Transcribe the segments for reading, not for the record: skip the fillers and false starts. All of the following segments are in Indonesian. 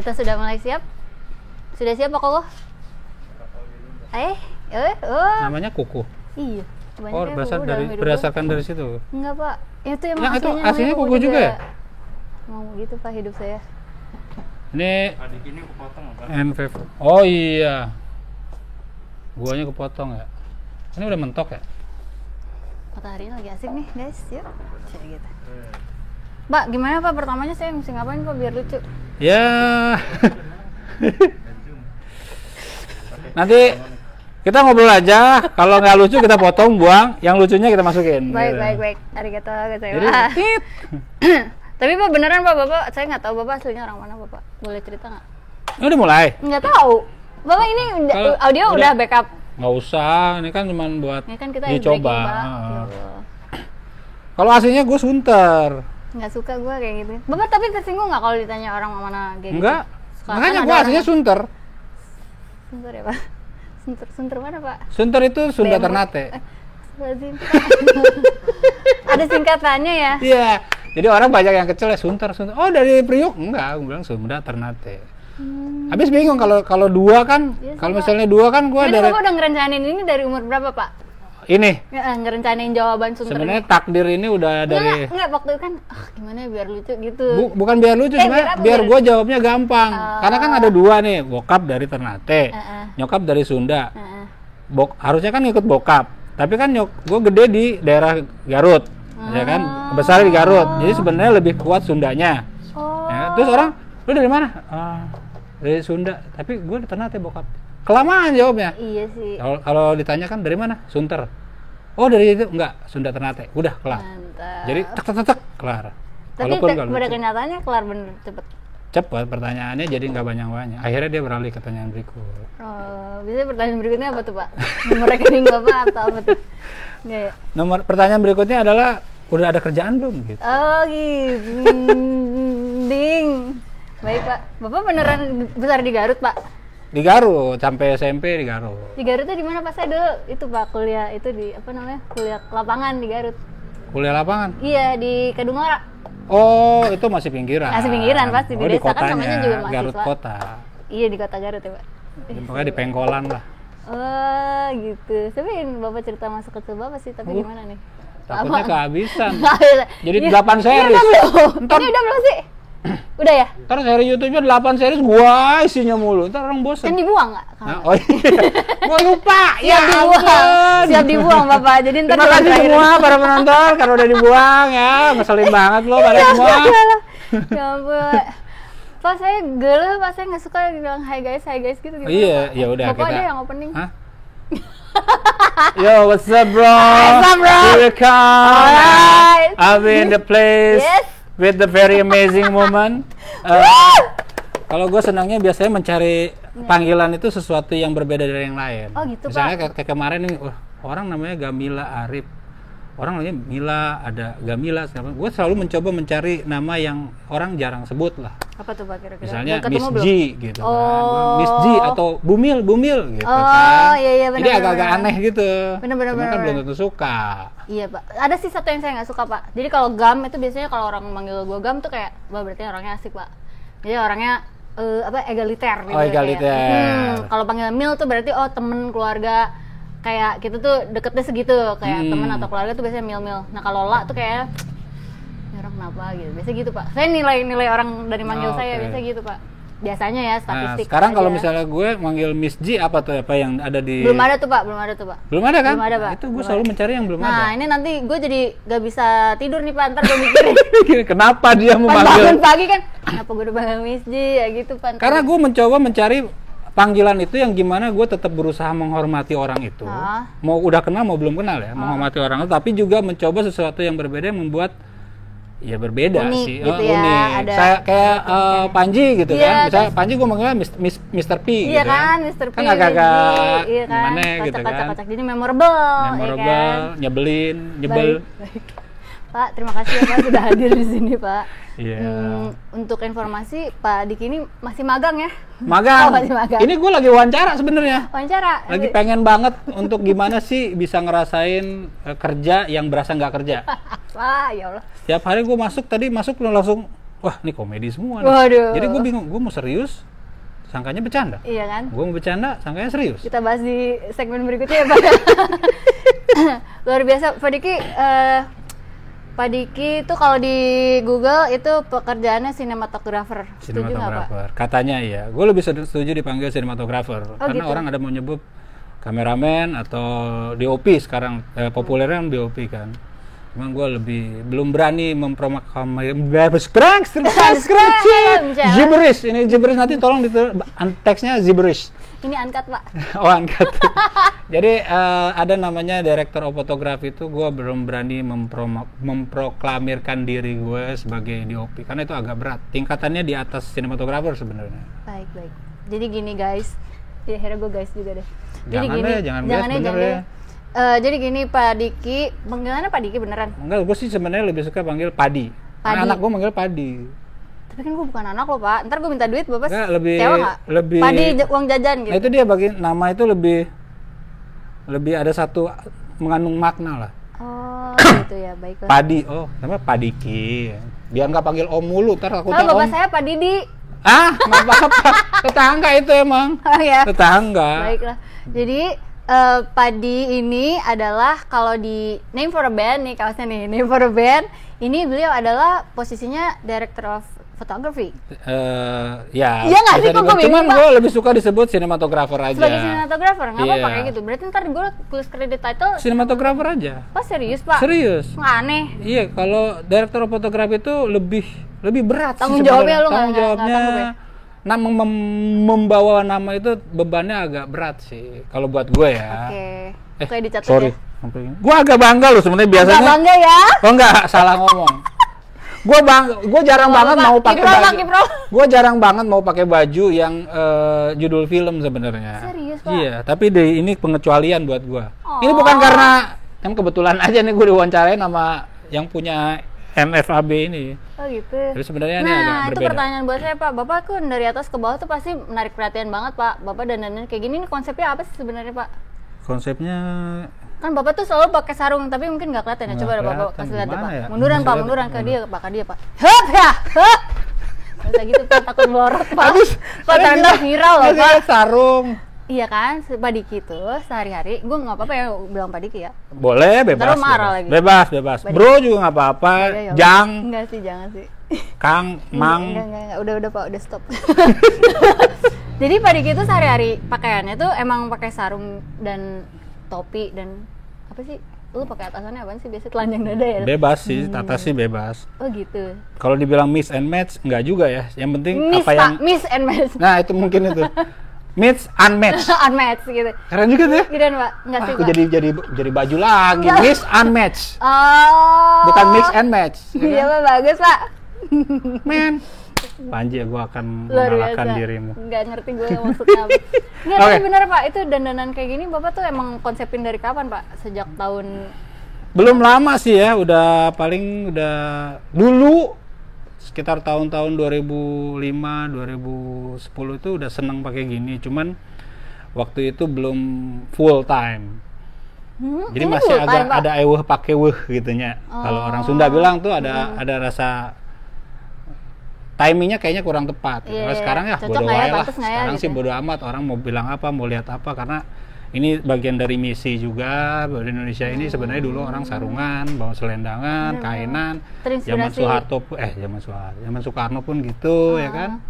Kita sudah mulai siap? Sudah siap Pak Kowo? Namanya kuku. Iya. Oh, berdasarkan dari situ. Enggak Pak, itu emang Yang itu aslinya aslinya namanya kuku juga ya? Mau gitu Pak hidup saya. Ini adik ini kepotong apa? NVV. Oh iya. Guanya kepotong ya. Ini udah mentok ya? Mataharinya lagi asik nih guys, yuk. Kayak gitu. Pak, gimana Pak pertamanya saya mesti ngapain Pak biar lucu? Ya. Nanti kita ngobrol aja. Kalau nggak lucu kita potong, buang. Yang lucunya kita masukin. Baik, gitu. baik. Arigato Jadi, gozaimasu. tit. Tapi Pak beneran Pak, Bapak saya nggak tahu Bapak aslinya orang mana Bapak. Boleh cerita nggak? Ini udah mulai. Nggak tahu. Bapak ini Kalau audio udah backup. Nggak usah. Ini kan cuma buat Ini kan kita dicoba. breaking, Pak. Heeh. Ya Allah. Kalau aslinya gue Sunter. Nggak suka gue kayak gitu. Bapak tapi tersinggung nggak kalau ditanya orang mana kayak Enggak. gitu? Sekarang Makanya kan gue ada aslinya orang- Sunter. Sunter ya Pak? Sunter mana Pak? Sunter itu Sunda BMW. Ternate. Lazim. Ada singkatannya ya? Iya. Jadi orang banyak yang kecil ya Sunter. Oh dari Priuk? Enggak, gue bilang Sunda Ternate. Habis bingung kalau dua kan, Iya sih, kalau Pak. misalnya dua kan gue Ini dari Bapak udah ngerencanain ini dari umur berapa Pak? ini. Ya, ngerencanain jawaban Sunter Sebenarnya ini. takdir ini udah dari Enggak, waktu itu kan gimana ya biar lucu gitu. bukan biar lucu, sebenarnya biar apa? biar gue jawabnya gampang. Oh. Karena kan ada dua nih, bokap dari Ternate, Heeh. nyokap dari Sunda. Heeh. Harusnya kan ngikut bokap, tapi kan gue gede di daerah Garut, ya kan, besar di Garut. Jadi sebenarnya lebih kuat Sundanya. Oh. Ya, terus orang, lu dari mana? Dari Sunda, tapi gue di Ternate bokap. Kelamaan jawabnya. Iya sih. Kalau ditanya kan dari mana? Sunter. Oh dari itu enggak, Sunda Ternate. Udah kelar. Mantap. Jadi tek kelar. Tapi Walaupun pada nggak lucu. kenyataannya kelar bener cepet. Cepat pertanyaannya, jadi nggak banyak-banyak. Akhirnya dia beralih ke pertanyaan berikut. Oh, bisa pertanyaan berikutnya apa tuh Pak? Nomor rekening Bapak atau apa tuh? Nggak ya? Nomor pertanyaan berikutnya adalah udah ada kerjaan belum gitu. Oh gitu. Ding. Baik Pak. Bapak beneran besar di Garut Pak? Di Garut, sampai SMP di Garut. Di Garut tuh di mana Pak? Saya dulu itu Pak kuliah itu di apa namanya? Kuliah lapangan di Garut. Kuliah lapangan. Iya di Kedungora. Oh, itu masih pinggiran. Masih pinggiran, pasti. Di Oh, desa kan kotanya, namanya juga mahasiswa. Garut kota. Iya di kota Garut ya Pak. Pokoknya di Pengkolan lah. Oh gitu. Tapi Bapak cerita masa kecil Bapak sih, tapi gimana nih? Takutnya kehabisan. Nggak bisa. Jadi Iya. 8 series. Ini udah belum? Ntar- Ini udah belum sih? Udah ya? Ntar seri YouTube-nya 8 series gua isinya mulu. Ntar orang bosan. Kan dibuang nggak? Nah, oh iya. Gua lupa. Ya Siap dibuang. ampun. Siap dibuang Bapak. Jadi ntar Terima cuma kasih terakhir. semua para penonton karena udah dibuang ya. Ngeselin banget lo pada semua. Ya ampun. Pak saya gelah, Pak saya nggak suka bilang hi guys gitu. Gimana, Iya, Pak? ya udah Bapak kita. ada yang opening. Hah? Yo, what's up, bro? What's up, bro? Here we come. Alright. I'll be in the place Yes. with the very amazing moment. Kalau gue senangnya biasanya mencari panggilan itu sesuatu yang berbeda dari yang lain. Oh, gitu, Misalnya Pak. kayak kemarin nih, orang namanya Gamila Arif. Orang namanya Mila, ada Gamila. Gue selalu mencoba mencari nama yang orang jarang sebut lah. Apa tuh Pak kira-kira? Misalnya Udah ketemu Miss belum? G gitu kan. Oh. Miss G atau Bumil gitu Oh, kan. iya, Jadi benar, agak-agak benar. aneh gitu. Benar, Cuma kan benar. belum tentu suka. Iya Pak, ada sih satu yang saya nggak suka Pak. Jadi kalau Gam itu biasanya kalau orang manggil gue Gam tuh kayak, wah berarti orangnya asik Pak. Jadi orangnya egaliter gitu. Oh, egaliter. Kayak, kalau panggil Mil tuh berarti temen keluarga, kayak kita tuh deketnya segitu, kayak temen atau keluarga tuh biasanya Mil. Nah kalau La tuh kayak ini orang kenapa gitu, biasa gitu Pak. Saya nilai orang dari manggil saya Oke. biasa gitu Pak. Biasanya ya Nah, statistik. sekarang kalau aja. misalnya gue manggil Miss G apa tuh apa yang ada di belum ada tuh Pak. Belum ada kan? Belum ada, Pak. Itu gue Belum selalu ada. mencari yang belum Nah ada. ini nanti gue jadi gak bisa tidur nih Pak, ntar gue mikirin. Kenapa dia Pas memanggil? bangun pagi kan, kenapa gue udah panggil Miss G ya gitu Pak. Karena gue mencoba mencari panggilan itu yang gimana gue tetap berusaha menghormati orang itu. Ah. Mau udah kenal mau belum kenal ya, menghormati orang itu, tapi juga mencoba sesuatu yang berbeda yang membuat ya berbeda Unik sih. gitu ya, Unik. ada- Saya kayak Panji gitu Iya, kan. Misalnya terus- Panji gue manggilnya Mr. P Iya gitu kan, Mr. P, Kan agak-agak Miss G, iya kan, gimana gitu kan. kocak-kocak, jadi memorable, Memorable, ya kan? nyebelin, nyebel. Baik. Pak, terima kasih ya Pak sudah hadir di sini Pak. Iya. Untuk informasi, Pak Diki ini masih magang ya? Magang. Oh, masih magang. Ini gue lagi wawancara sebenarnya. Wawancara. Lagi pengen banget untuk gimana sih bisa ngerasain kerja yang berasa nggak kerja. Wah, ya Allah. Tiap hari gue masuk langsung wah ini komedi semua nih. Waduh. Jadi gue bingung, gue mau serius sangkanya bercanda, Iya kan? gue mau bercanda sangkanya serius. Kita bahas di segmen berikutnya ya Pak. Luar biasa Pak Diki. Pak Diki itu kalau di Google itu pekerjaannya sinematografer. Setuju nggak Pak? Katanya iya. Gue lebih setuju dipanggil sinematografer karena gitu? orang ada mau nyebut kameramen atau DOP sekarang, populernya DOP kan. Cuman gue belum berani gibberish. Ini gibberish, nanti tolong teksnya gibberish. Ini uncut Pak. Oh, uncut. Jadi ada namanya director of photography, itu gue belum berani memproklamirkan diri gue sebagai DOP karena itu agak berat. Tingkatannya di atas sinematografer sebenarnya. Baik. Jadi gini guys. Ya akhirnya gue guys juga deh. Jadi Jangan jangan deh. Jadi gini Pak Diki, panggilannya Pak Diki beneran? Enggak, gue sih sebenarnya lebih suka panggil Padi. Anak gue manggil Padi. Tapi kan gue bukan anak lo Pak, ntar gue minta duit Bapak lebih, sewa nggak? Lebih Padi uang jajan gitu. Nah itu dia, bagi nama itu lebih ada satu mengandung makna lah. Oh gitu ya, baiklah. Padi, namanya Padiki. Biar nggak panggil Om mulu, ntar aku tahu. Bapak saya Pak Didi. Nggak apa-apa. Tetangga itu emang. Oh ya. Tetangga. Baiklah. Jadi Padi ini adalah kalau di Name for a Band nih, kaosnya nih, Name for a Band, ini beliau adalah posisinya Director of Photography. Ya. Iya nggak sih, kok gue bingung, Cuman gue lebih suka disebut sinematografer aja. Sebagai sinematografer, nggak apa-apa Iya. kayak gitu. Berarti ntar gue tulis kredit title Sinematografer aja. Pak, serius Pak? Serius. Nggak aneh. Iya, kalau Director of Photography itu lebih berat sih Tanggung sebenarnya. jawabnya lu nggak Tanggung jawabnya sanggup ya? membawa nama itu bebannya agak berat sih kalau buat gue ya. Oke. Kayak dicatat Sorry. ya. Gue agak bangga loh sebenarnya biasanya. Nggak bangga ya? Oh enggak, salah ngomong. Gue jarang banget mau pakai baju. Gue jarang banget mau pakai baju yang judul film sebenarnya. Serius, Pak? Iya, tapi ini pengecualian buat gue. Oh. Ini bukan karena kan kebetulan aja nih gue diwawancarain sama yang punya MFAB ini. Oh gitu. Jadi sebenarnya ini agak Nah, itu berbeda. pertanyaan buat saya Pak. Bapak kan dari atas ke bawah tuh pasti menarik perhatian banget Pak. Bapak dandan kayak gini, ini konsepnya apa sih sebenarnya Pak? Konsepnya Kan Bapak tuh selalu pakai sarung, tapi mungkin nggak kelihatan ya. Nggak Coba ada Bapak kelihatan, kasih lihat ya, gimana Pak. ya? Munduran Masih Pak, lihat. munduran ke dia Pak. Hup ya, hup. Bisa gitu Pak, takut melorot Pak. Pak tanda viral loh Pak. sarung. Iya kan, Pak Diki tuh sehari-hari, gue nggak apa-apa ya bilang Pak Diki ya. Boleh, bebas. Ntar lu marah lagi. Bebas. Bro juga nggak apa-apa. Udah, ya, Jang, enggak sih, jangan sih. Kang, Mang. Enggak. Udah Pak, udah stop. Jadi Pak Diki tuh sehari-hari pakaiannya tuh emang pakai sarung dan topi dan apa sih? Lu pakai atasannya apaan sih? Biasanya telanjang dada ya? Bebas sih, atas sih bebas. Oh gitu. Kalau dibilang mix and match, enggak juga ya. Yang penting Miss apa Pak, yang miss and match. Nah, itu mungkin itu. Mix unmatch. Unmatch gitu. Keren juga tuh. Keren Pak, enggak sih Aku Pak? jadi baju lagi. Enggak. Mix unmatch. Oh. Bukan mix and match. Iya Pak, bagus Pak. Men. Panji, gue akan Luar mengalahkan biasa. dirimu. Nggak ngerti gue maksudnya apa. Nggak, Oke. tapi bener Pak, itu dandanan kayak gini Bapak tuh emang konsepin dari kapan Pak? Sejak tahun Belum lama sih ya, udah dulu sekitar tahun-tahun 2005, 2010 itu udah seneng pakai gini. Cuman waktu itu belum full time. Jadi ini masih full time, Pak? ada eweh pakai weh gitunya. Kalau orang Sunda bilang tuh ada rasa timingnya kayaknya kurang tepat. Iya, Kalau sekarang ya cocok bodo nggak ya, wae lah. pantes nggak ya, Sekarang gitu sih ya. bodo amat, orang mau bilang apa, mau lihat apa, karena ini bagian dari misi juga. Di Indonesia ini sebenarnya dulu orang sarungan, bawa selendangan, kainan. Zaman Terinspirasi. Zaman Soekarno pun gitu ya kan.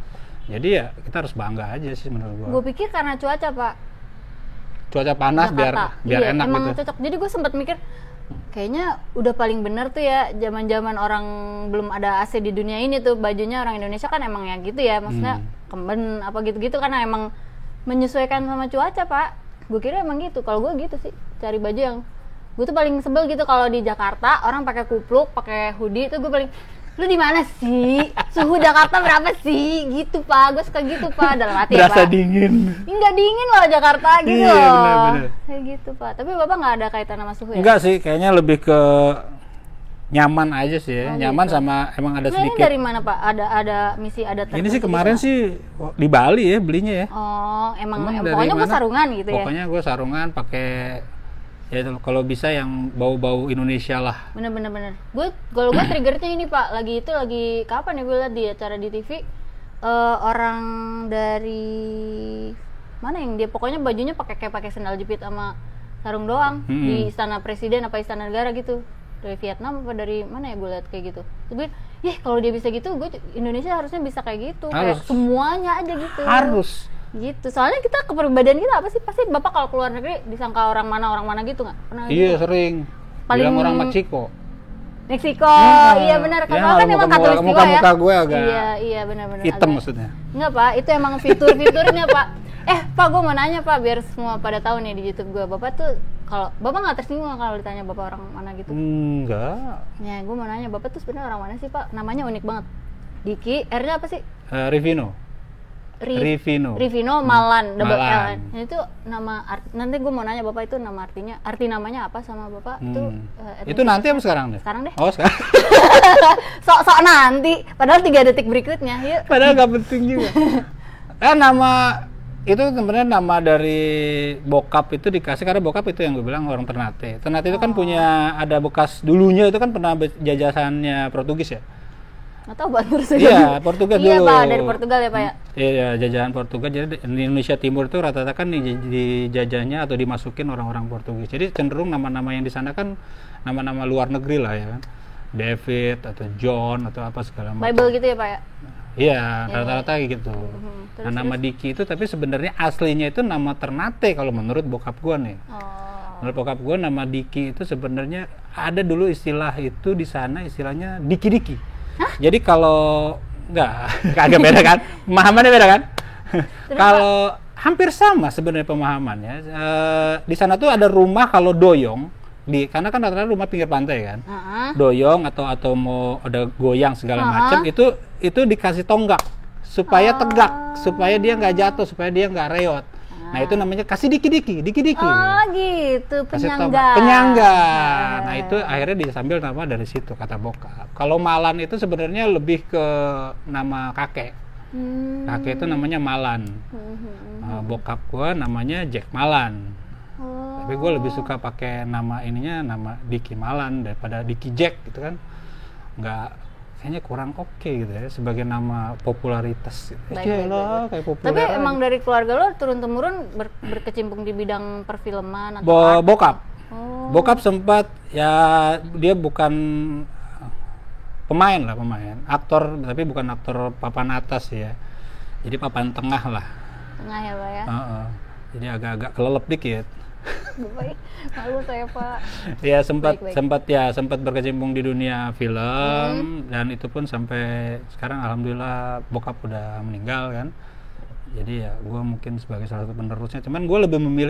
Jadi ya kita harus bangga aja sih menurut gua. Gue pikir karena cuaca Pak. Cuaca panas Jakarta. biar Iya, enak emang gitu. cocok. Jadi gue sempat mikir kayaknya udah paling bener tuh ya zaman-zaman orang belum ada AC di dunia ini tuh bajunya orang Indonesia kan emang ya gitu ya, maksudnya kemben apa gitu-gitu karena emang menyesuaikan sama cuaca Pak. Gue kira emang gitu. Kalau gue gitu sih cari baju yang gue tuh paling sebel gitu kalau di Jakarta orang pakai kupluk, pakai hoodie itu gue paling lu di mana sih? Suhu Jakarta berapa sih? Gitu Pak, gue suka gitu Pak dalam hati ya Berasa Pak. dingin. Enggak dingin loh Jakarta gitu Iya, loh. bener-bener. Kayak gitu Pak. Tapi Bapak nggak ada kaitan sama suhu ya? Enggak sih, kayaknya lebih ke nyaman aja sih ya. Oh, nyaman gitu. sama emang ada Nah, ini sedikit. dari mana Pak? Ada misi ada Ini sih tertentu kemarin gitu, sih di Bali ya belinya ya. Pak? Oh, emang Emang dari pokoknya gue mana? sarungan gitu ya. Pokoknya gue sarungan pakai Ya itu kalau bisa yang bau-bau Indonesia lah. Bener. Kalau gue triggernya ini Pak, lagi kapan ya gue liat di acara di TV, orang dari mana yang dia pokoknya bajunya pakai sandal jepit sama sarung doang di istana presiden apa istana negara gitu, dari Vietnam apa dari mana ya gue liat kayak gitu. Terus kalau dia bisa gitu, Indonesia harusnya bisa kayak gitu, kayak semuanya aja gitu. Harus. Gitu, soalnya kita kepribadian kita apa sih, pasti bapak kalau keluar negeri disangka orang mana gitu nggak pernah? Iya gitu? Sering. Bilang orang Meksiko. Iya benar, kalau kan emang katulistiwa ya. Muka gue agak. Iya benar. Hitam maksudnya. Enggak Pak, itu emang fitur-fiturnya Pak. Pak, gue mau nanya Pak, biar semua pada tahu nih di YouTube gue, bapak tuh kalau bapak nggak tersinggung kalau ditanya bapak orang mana gitu? Enggak. Ya, gue mau nanya bapak tuh sebenarnya orang mana sih Pak? Namanya unik banget. Diki, R-nya apa sih? Rivino. Rivino Malan, double L. Itu nama nanti gue mau nanya bapak itu nama arti namanya apa sama bapak itu nanti apa sekarang deh? Sekarang deh. Oh sekarang. Sok nanti, padahal 3 detik berikutnya. Yuk. Padahal gak penting juga. Nama itu sebenarnya nama dari bokap itu dikasih karena bokap itu yang gue bilang orang Ternate. Ternate itu kan punya ada bekas dulunya itu kan pernah jajahannya Portugis ya. Atau Batur sih. Iya, Portugis dulu. Iya Pak, dari Portugal ya Pak ya. Iya, jajahan Portugis. Jadi di Indonesia Timur itu rata-rata kan dijajahnya atau dimasukin orang-orang Portugis. Jadi cenderung nama-nama yang di sana kan nama-nama luar negeri lah ya kan. David atau John atau apa segala macam. Bible gitu ya Pak ya. Iya, rata-rata gitu. Nah, nama Diki itu tapi sebenarnya aslinya itu nama Ternate kalau menurut bokap gua nih. Menurut bokap gua nama Diki itu sebenarnya ada dulu istilah itu di sana istilahnya Diki-Diki. Hah? Jadi kalau agak beda kan? Pemahamannya beda kan? Kalau hampir sama sebenarnya pemahamannya. Di sana tuh ada rumah kalau doyong karena kan rata-rata rumah pinggir pantai kan. Doyong atau mau ada goyang segala macam itu dikasih tonggak supaya tegak, supaya dia nggak jatuh, supaya dia nggak reot. Nah itu namanya kasih diki-diki. Oh gitu, penyangga. Nah itu akhirnya disambil nama dari situ kata bokap. Kalau Malan itu sebenarnya lebih ke nama kakek. Kakek itu namanya Malan. Bokap gua namanya Jack Malan. Tapi gue lebih suka pakai nama Diki Malan daripada Diki Jack gitu kan. Kayaknya kurang oke gitu ya sebagai nama popularitas gitu. Kayak populer. Tapi emang dari keluarga lo turun-temurun berkecimpung di bidang perfilman atau bokap. Bokap sempat ya dia bukan pemain, aktor tapi bukan aktor papan atas ya. Jadi papan tengah lah. Tengah ya, Pak ya. Jadi agak-agak kelelep dikit. Baik, malu saya Pak. Ya sempat berkecimpung di dunia film dan itu pun sampai sekarang alhamdulillah bokap udah meninggal kan. Jadi ya gue mungkin sebagai salah satu penerusnya. Cuman gue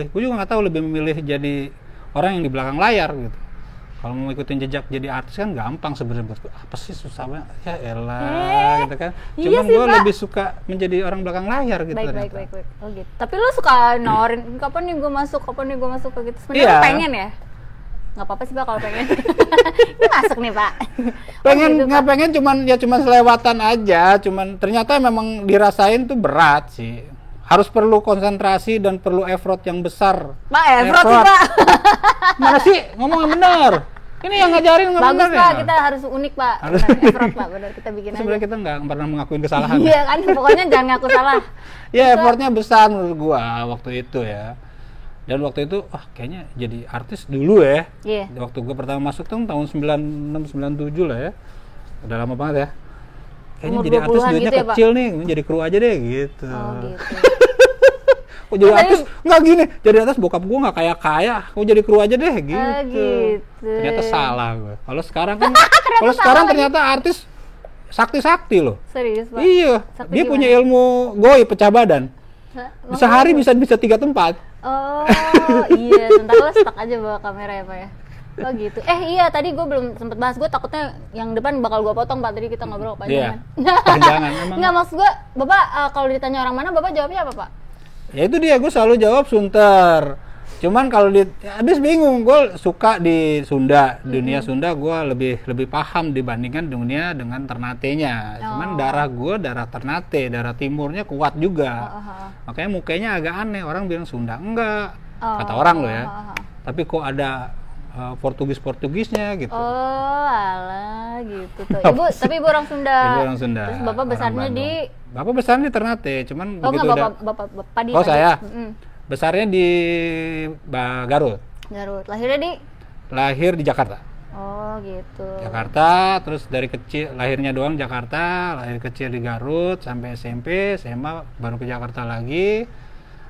juga nggak tahu lebih memilih jadi orang yang di belakang layar gitu. Kalau mau ikutin jejak jadi artis kan gampang sebenarnya buat gue. Apa sih susah banget? Ya elah gitu kan. Cuman gue lebih suka menjadi orang belakang layar gitu. Baik. Oh gitu. Tapi lo suka nawarin kapan nih gue masuk gitu. Sebenarnya pengen ya? Nggak apa-apa sih Pak kalau pengen. Ini masuk nih Pak. Pengen cuman selewatan aja. Cuman ternyata memang dirasain tuh berat sih. Harus perlu konsentrasi dan perlu effort yang besar. Pak, effort sih Pak. Mana sih? Ngomong yang benar. Ini yang ngajarin nggak benar ya? Bagus Pak, kita harus unik Pak. Effort Pak, benar kita bikin aja. Sebenarnya kita nggak pernah mengakuin kesalahan. Iya kan, pokoknya jangan ngaku salah. Ya effortnya besar menurut gua waktu itu ya. Dan waktu itu, kayaknya jadi artis dulu ya. Iya. Waktu gua pertama masuk tuh tahun 96-97 lah ya. Udah lama banget ya. Kayaknya jadi artis duitnya gitu kecil ya, nih, jadi kru aja deh gitu. Oh gitu. Kok jadi artis nggak gini, jadi artis bokap gue nggak kaya, kok jadi kru aja deh gitu. Ternyata salah gue. Kalau sekarang kan, ternyata artis sakti loh. Serius Pak? Iya, sakti dia gimana? Punya ilmu goib pecah badan. Sehari bisa 3 tempat. Oh iya, ntar lo stuck aja bawa kamera ya Pak ya. Oh gitu. Iya tadi gue belum sempet bahas, gue takutnya yang depan bakal gue potong Pak, tadi kita ngobrol panjangan. Panjangan emang. Nggak, maksud gue, Bapak kalau ditanya orang mana, Bapak jawabnya apa Pak? Ya itu dia, gue selalu jawab Sunter. Cuman kalau habis bingung, gue suka di Sunda, dunia Sunda gue lebih paham dibandingkan dunia dengan Ternate-nya. Cuman darah gue darah Ternate, darah timurnya kuat juga. Makanya mukanya agak aneh, orang bilang Sunda enggak. Kata orang lo ya. tapi kok ada Portugisnya gitu. Oh, alah gitu tuh. Tapi ibu orang Sunda. Ibu orang Sunda. Terus bapak besarnya di Bapak besarnya di Ternate, cuman Oh begitu enggak, bapak di Oh, saya. Mm-mm. Besarnya di Garut. Garut. Lahirnya di Lahir di Jakarta. Oh, gitu. Jakarta, terus dari kecil lahirnya doang Jakarta, lahir kecil di Garut sampai SMP, SMA baru ke Jakarta lagi.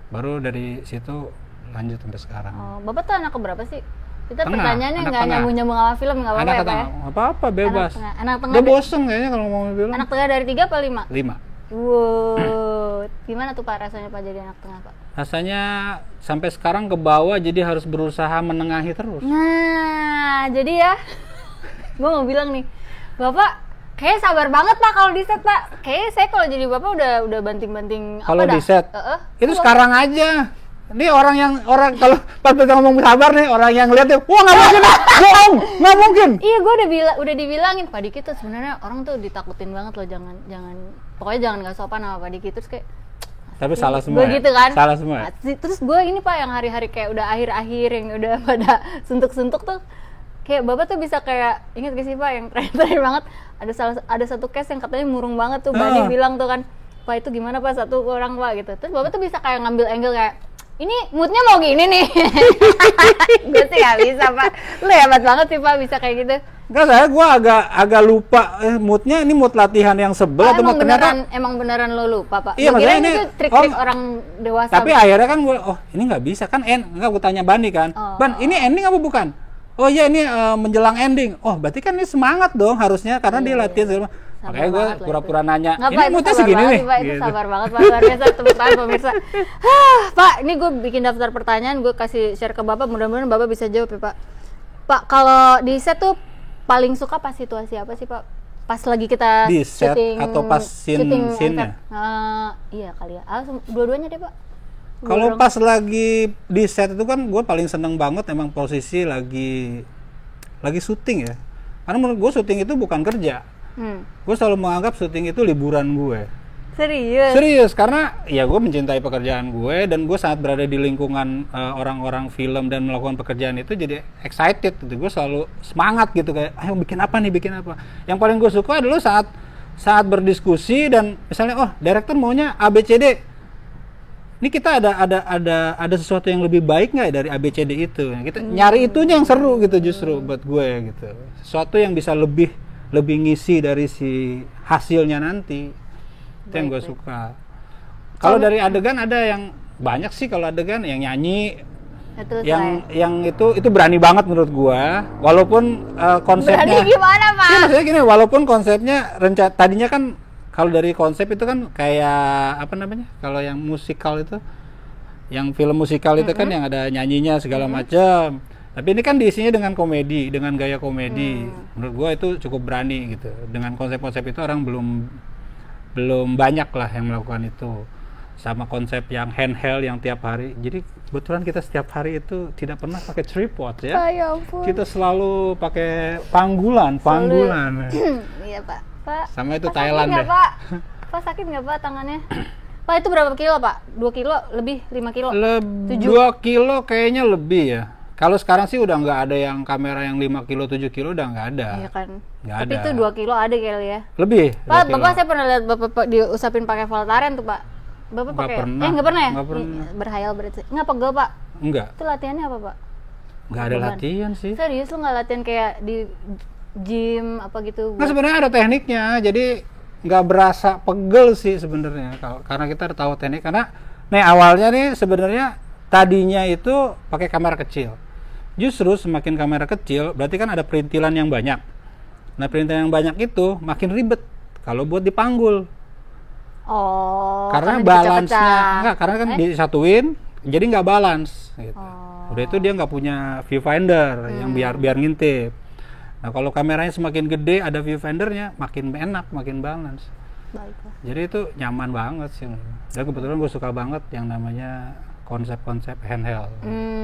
Baru dari situ lanjut sampai sekarang. Oh, bapak tuh anak keberapa sih? Kita Tengah, pertanyaannya anak nggak tengah. nyambung-nyambung sama film, nggak apa-apa Anak ya, Pak tengah, ya? apa-apa bebas. Anak tengah. Udah bosen kayaknya kalau ngomongin film. Anak tengah dari 3 apa 5? 5. Wow, gimana tuh Pak rasanya Pak jadi anak tengah Pak? Rasanya sampai sekarang ke bawah, jadi harus berusaha menengahi terus. Nah, jadi ya, gue mau bilang nih, Bapak kayak sabar banget Pak kalau di set Pak. Kayak saya kalau jadi Bapak udah banting-banting Kalau apa di dah? set, itu Kalau- sekarang aja. Ini orang kalau pas kita ngomong sabar nih, orang yang lihat wah nggak mungkin, bohong, nggak mungkin. Iya, gue udah dibilangin Pak Diki tuh sebenarnya orang tuh ditakutin banget loh, jangan pokoknya jangan nggak sopan sama Pak Diki. Terus kayak Tapi salah semua. gue ya? gitu kan. Salah semua. Ya? Terus gue ini Pak yang hari-hari kayak udah akhir-akhir yang udah pada suntuk-suntuk tuh, kayak Bapak tuh bisa kayak ingat gak sih Pak yang terakhir banget ada satu case yang katanya murung banget tuh, Bani bilang tuh kan, Pak itu gimana Pak satu orang Pak gitu. Terus Bapak tuh bisa kayak ngambil angle kayak ini moodnya mau gini nih. Gue sih gak bisa Pak. Lu hebat banget sih Pak bisa kayak gitu. Enggak, gue agak lupa moodnya, ini mood latihan yang sebel atau emang ternyata. emang beneran lo lupa Pak. Iya, Gua kira maksudnya itu ini- trik-trik orang dewasa. Tapi akhirnya kan gue, ini nggak bisa kan, enggak gue tanya Bani kan, Oh. Ban ini ending apa bukan? Oh iya ini menjelang ending. Oh berarti kan ini semangat dong harusnya karena dia latihan segala macam. Sabar Makanya gue banget lah pura-pura nanya, Nggak, ini Pak, itu moodnya sabar segini banget nih. sih, Pak, itu Gitu. sabar banget Pak, luar biasa, tepuk tangan pemirsa. Pak, ini gue bikin daftar pertanyaan, gue kasih share ke Bapak, mudah-mudahan Bapak bisa jawab ya Pak. Pak, kalau di set tuh paling suka pas situasi apa sih Pak? Pas lagi kita Di set syuting, atau pas scene-nya? Iya kali ya, dua-duanya deh Pak. Kalau pas lagi di set itu kan gue paling seneng banget emang posisi lagi syuting ya. Karena menurut gue syuting itu bukan kerja. Gue selalu menganggap syuting itu liburan gue. Serius? Serius, karena ya gue mencintai pekerjaan gue dan gue saat berada di lingkungan orang-orang film dan melakukan pekerjaan itu jadi excited gitu. Gue selalu semangat gitu kayak ayo bikin apa nih, bikin apa. Yang paling gue suka adalah saat berdiskusi dan misalnya oh director maunya ABCD. Ini kita ada sesuatu yang lebih baik nggak dari ABCD itu? Kita nyari itunya yang seru gitu justru buat gue gitu. Sesuatu yang bisa lebih ngisi dari si hasilnya nanti. Itu yang gue suka. Kalau dari adegan ada yang banyak sih, kalau adegan yang nyanyi, Itu yang itu berani banget menurut gue. Walaupun konsepnya. Berani gimana Pak? Iya maksudnya gini, walaupun konsepnya tadinya kan. Kalau dari konsep itu kan kayak apa namanya? Kalau yang musikal itu, yang film musikal itu kan yang ada nyanyinya segala macam. Tapi ini kan diisinya dengan komedi, dengan gaya komedi. Menurut gua itu cukup berani gitu. Dengan konsep-konsep itu orang belum banyak lah yang melakukan itu. Sama konsep yang handheld yang tiap hari. Jadi kebetulan kita setiap hari itu tidak pernah pakai tripod ya. Ya ampun. Kita selalu pakai panggulan. Iya Pak. Pak, Sama itu Pak, Thailand sakit nggak, deh. Pak? Pak sakit nggak Pak tangannya? Pak itu berapa kilo Pak? 2 kilo lebih? 5 kilo? 2 kilo kayaknya lebih ya. Kalau sekarang sih udah nggak ada yang kamera yang 5 kilo, 7 kilo udah nggak ada. Iya kan. Nggak Tapi ada. itu 2 kilo ada kali ya. Lebih. Pak, 2 kilo. Bapak saya pernah lihat Bapak diusapin pakai Voltaren tuh Pak. Bapak Nggak pakai pernah. nggak pernah ya? Nggak pernah. Berhayal berarti. Nggak pegel Pak. Enggak. Itu latihannya apa Pak? Nggak ada Beban. latihan sih. Serius lu nggak latihan kayak di gym apa gitu? Nah sebenarnya ada tekniknya. Jadi nggak berasa pegel sih sebenarnya. Karena kita tahu teknik. Karena nih awalnya nih sebenarnya tadinya itu pakai kamera kecil. Justru semakin kamera kecil berarti kan ada perintilan yang banyak. Nah perintilan yang banyak itu makin ribet kalau buat dipanggul. Oh, Karena dipecah-pecah. balance-nya enggak, karena kan disatuin jadi nggak balance gitu. Oh. Udah itu dia nggak punya viewfinder yang biar ngintip. Nah kalau kameranya semakin gede ada viewfindernya makin enak, makin balance. Baiklah. Jadi itu nyaman banget sih. Dan kebetulan gue suka banget yang namanya konsep-konsep handheld,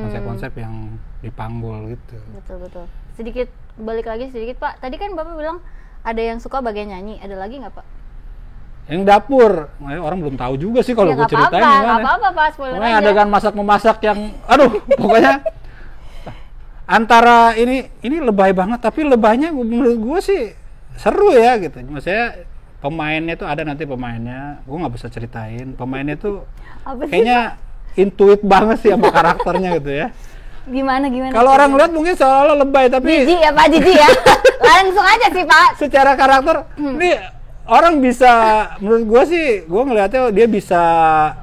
konsep-konsep yang dipanggul gitu. Betul. Sedikit balik lagi sedikit Pak. Tadi kan Bapak bilang ada yang suka bagian nyanyi. Ada lagi nggak Pak? Yang dapur, orang belum tahu juga sih kalau Ya, gue nggak ceritain apa-apa, gimana. nggak apa-apa Pak, spoiler Pokoknya aja. adegan masak-memasak yang, aduh, pokoknya antara ini lebay banget, tapi lebaynya menurut gue sih seru ya gitu. Maksudnya pemainnya tuh ada nanti pemainnya, gue nggak bisa ceritain. Pemainnya tuh Apa sih, kayaknya intuit banget sih sama karakternya gitu ya. Gimana? Kalau orang lihat mungkin seolah-olah lebay, tapi Jijik ya Pak, jijik ya. Langsung aja sih Pak. secara karakter ini orang bisa, menurut gue sih, gue ngelihatnya dia bisa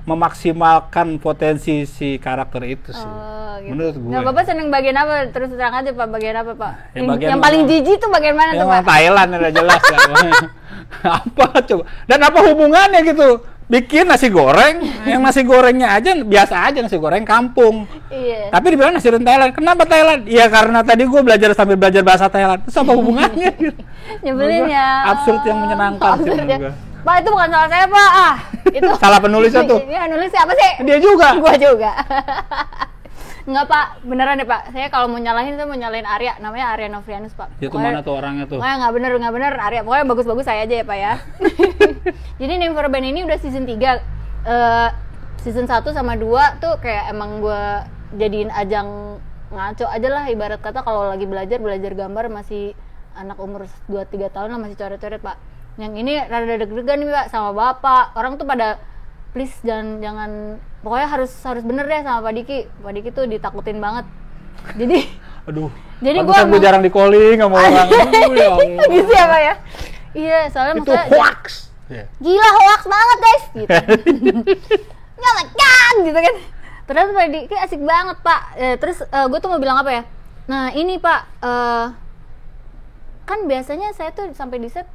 memaksimalkan potensi si karakter itu sih. Oh, gitu. Menurut gue. Nggak, Bapak seneng bagian apa? Terus terang aja Pak, bagian apa Pak? Ya, yang bagian yang paling jijik tuh bagian mana tuh Yang Pak? Thailand udah jelas kan. Apa coba? Dan apa hubungannya gitu? Bikin nasi goreng, yang nasi gorengnya aja biasa aja, nasi goreng kampung. Iya. Tapi dibilang nasi goreng Thailand. Kenapa Thailand? Ya karena tadi gue sambil belajar bahasa Thailand. Terus apa hubungannya? Nyebelin ya. Absurd yang menyenangkan sih Absurd menurut ya. gua. Pak, itu bukan salah saya Pak. Itu Salah penulisnya tuh. Iya, nulis siapa sih? Dia juga. Gua juga. Enggak Pak, beneran deh Pak. Saya kalau mau nyalahin, saya mau nyalahin Arya. Namanya Arya Novrianus Pak. Itu mana tuh orangnya tuh? Pokoknya nggak bener Arya. Pokoknya bagus-bagus saya aja ya Pak ya. Jadi Name for a Band ini udah season 3. Season 1 sama 2 tuh kayak emang gue jadiin ajang ngaco aja lah, ibarat kata kalau lagi belajar gambar masih anak umur 2-3 tahun lah, masih coret-coret Pak. Yang ini rada deg-degan nih Pak sama Bapak. Orang tuh pada please jangan pokoknya harus bener deh sama Pak Diki. Pak Diki tuh ditakutin banget. Jadi Aduh. Jadi gue jarang di calling sama orang. Ya Allah. gitu ya Pak ya. Iya, soalnya Itu maksudnya hoax. gila hoax banget guys gitu. Nggak gitu kan. Ternyata Pak Diki asik banget Pak. Terus gue tuh mau bilang apa ya? Nah ini Pak, kan biasanya saya tuh sampai di set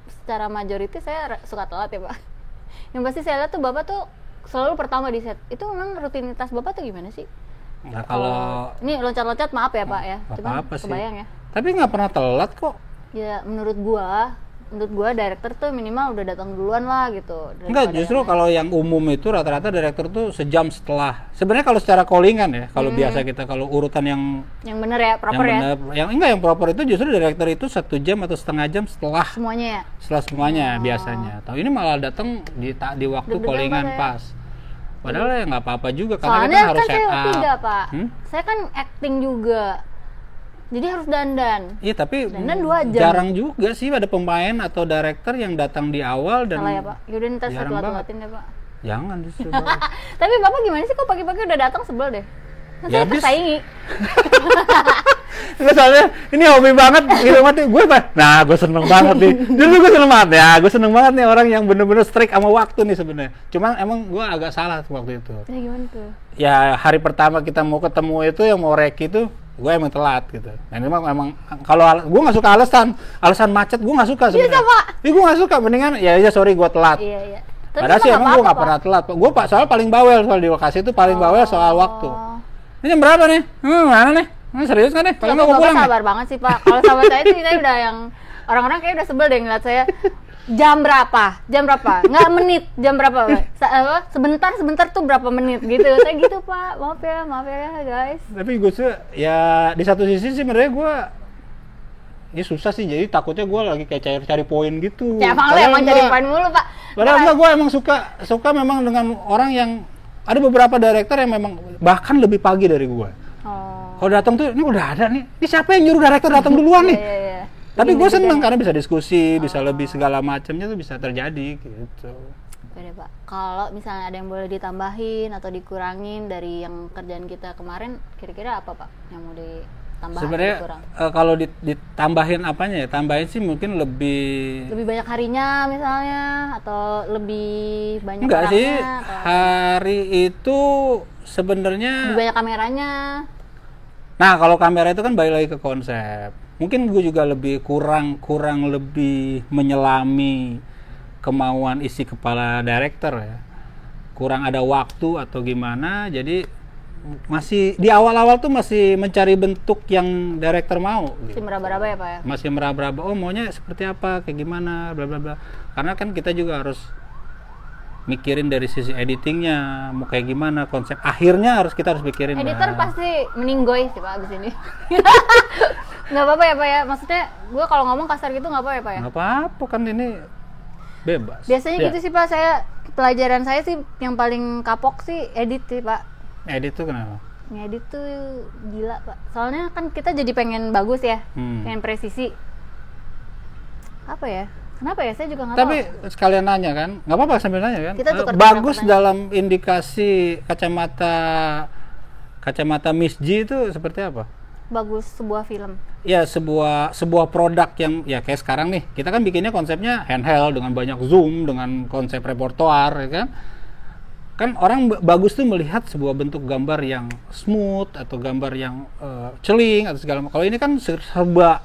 secara majority saya suka telat ya Pak. Yang pasti saya lihat tuh Bapak tuh selalu pertama di set. Itu memang rutinitas Bapak tuh gimana sih? Nah kalau Ini loncat-loncat maaf ya Pak ya. Cuma apa sih? kebayang ya. Tapi nggak pernah telat kok. Ya menurut gua director tuh minimal udah datang duluan lah gitu. Enggak, justru kalau yang umum itu rata-rata director tuh sejam setelah. Sebenarnya kalau secara callingan ya, kalau biasa kita kalau urutan yang bener ya, proper ya. bener, yang proper itu justru director itu 1 jam atau setengah jam setelah Semuanya ya. setelah semuanya biasanya. Tahu ini malah datang di waktu Deg-degan callingan Pak, pas. Padahal ya nggak apa-apa juga karena Soalnya kita harus kan set saya up. tidak Pak. Saya kan acting juga. Jadi harus dandan. Iya tapi Dandan 2 jam. jarang juga sih ada pemain atau director yang datang di awal dan Salah ya Pak. Yaudah ntar saya jarang telat-telatin deh Pak. jangan justru. Bang. Tapi Bapak gimana sih kok pagi-pagi udah datang, sebel deh. Nah, Ya, saya habis. tersaingi. Nggak, soalnya ini hobi banget gitu mati gue Pak. Nah, gue seneng banget nih. Dulu gue seneng banget ya. Gue seneng banget nih orang yang bener-bener strict sama waktu nih sebenarnya. Cuman emang gue agak salah waktu itu. Ya gimana tuh? Ya hari pertama kita mau ketemu itu yang mau reki itu gue emang telat gitu. Dan emang kalau gue nggak suka alasan macet gue nggak suka sebenarnya. Biasa, Pak. Ih, gue nggak suka, mendingan ya sorry gue telat. Iya, iya. Tapi Padahal sih nggak emang gue apa-apa, nggak Pak. pernah telat. Gue Pak soal paling bawel soal di lokasi itu paling bawel soal waktu. Ini jam berapa nih? Mana nih? Serius nggak nih? Kalau nggak gue Bapak pulang nih. sabar banget sih Pak. Kalau sahabat saya sih saya udah yang orang-orang kayak udah sebel deh ngeliat saya. Jam berapa? Nggak menit. Jam berapa? Sebentar tuh berapa menit gitu. Saya gitu Pak. Maaf ya guys. Tapi gue sih ya di satu sisi sih sebenarnya gue ini susah sih, jadi takutnya gue lagi kayak cari poin gitu. Ya emang lu Padahal emang jadi enggak. poin mulu Pak. Padahal enggak, gue emang suka memang dengan orang yang ada beberapa director yang memang bahkan lebih pagi dari gue. Oh. Kalau datang tuh ini udah ada nih. Ini siapa yang nyuruh director datang duluan nih? Iya. Tapi gue seneng karena bisa diskusi, bisa lebih segala macamnya tuh bisa terjadi gitu. Oke deh Pak. Kalau misalnya ada yang boleh ditambahin atau dikurangin dari yang kerjaan kita kemarin, kira-kira apa Pak yang mau ditambah atau Sebenarnya dikurang? kalau ditambahin apanya ya? Tambahin sih mungkin lebih Lebih banyak harinya misalnya atau lebih banyak enggak orangnya sih. atau Hari itu sebenarnya lebih banyak kameranya. nah kalau kamera itu kan balik lagi ke konsep. Mungkin gue juga lebih kurang lebih menyelami kemauan isi kepala director ya. Kurang ada waktu atau gimana. Jadi masih di awal-awal tuh masih mencari bentuk yang director mau. Masih meraba-raba ya Pak ya? Masih meraba-raba. Oh maunya seperti apa, kayak gimana, bla bla bla. Karena kan kita juga harus mikirin dari sisi editingnya mau kayak gimana, konsep akhirnya kita harus mikirin. Editor Bang. pasti meninggoy sih Pak abis ini. Nggak apa-apa ya Pak ya? Maksudnya gue kalau ngomong kasar gitu nggak apa-apa ya Pak ya? Nggak apa-apa kan ini bebas. Biasanya Ya, gitu sih Pak, pelajaran saya sih yang paling kapok sih edit sih Pak. edit tuh kenapa? ngedit tuh gila Pak. Soalnya kan kita jadi pengen bagus ya, pengen presisi. Apa ya? Kenapa ya? Saya juga nggak tahu. Tapi sekalian nanya kan, nggak apa-apa sambil nanya kan. Kita tukar Bagus pertanyaan. dalam indikasi kacamata Miss G itu seperti apa? Bagus sebuah film. Ya sebuah produk yang ya kayak sekarang nih, kita kan bikinnya konsepnya handheld dengan banyak zoom, dengan konsep repertoire, ya kan? Kan orang bagus tuh melihat sebuah bentuk gambar yang smooth atau gambar yang celing atau segala macam. Kalau ini kan serba,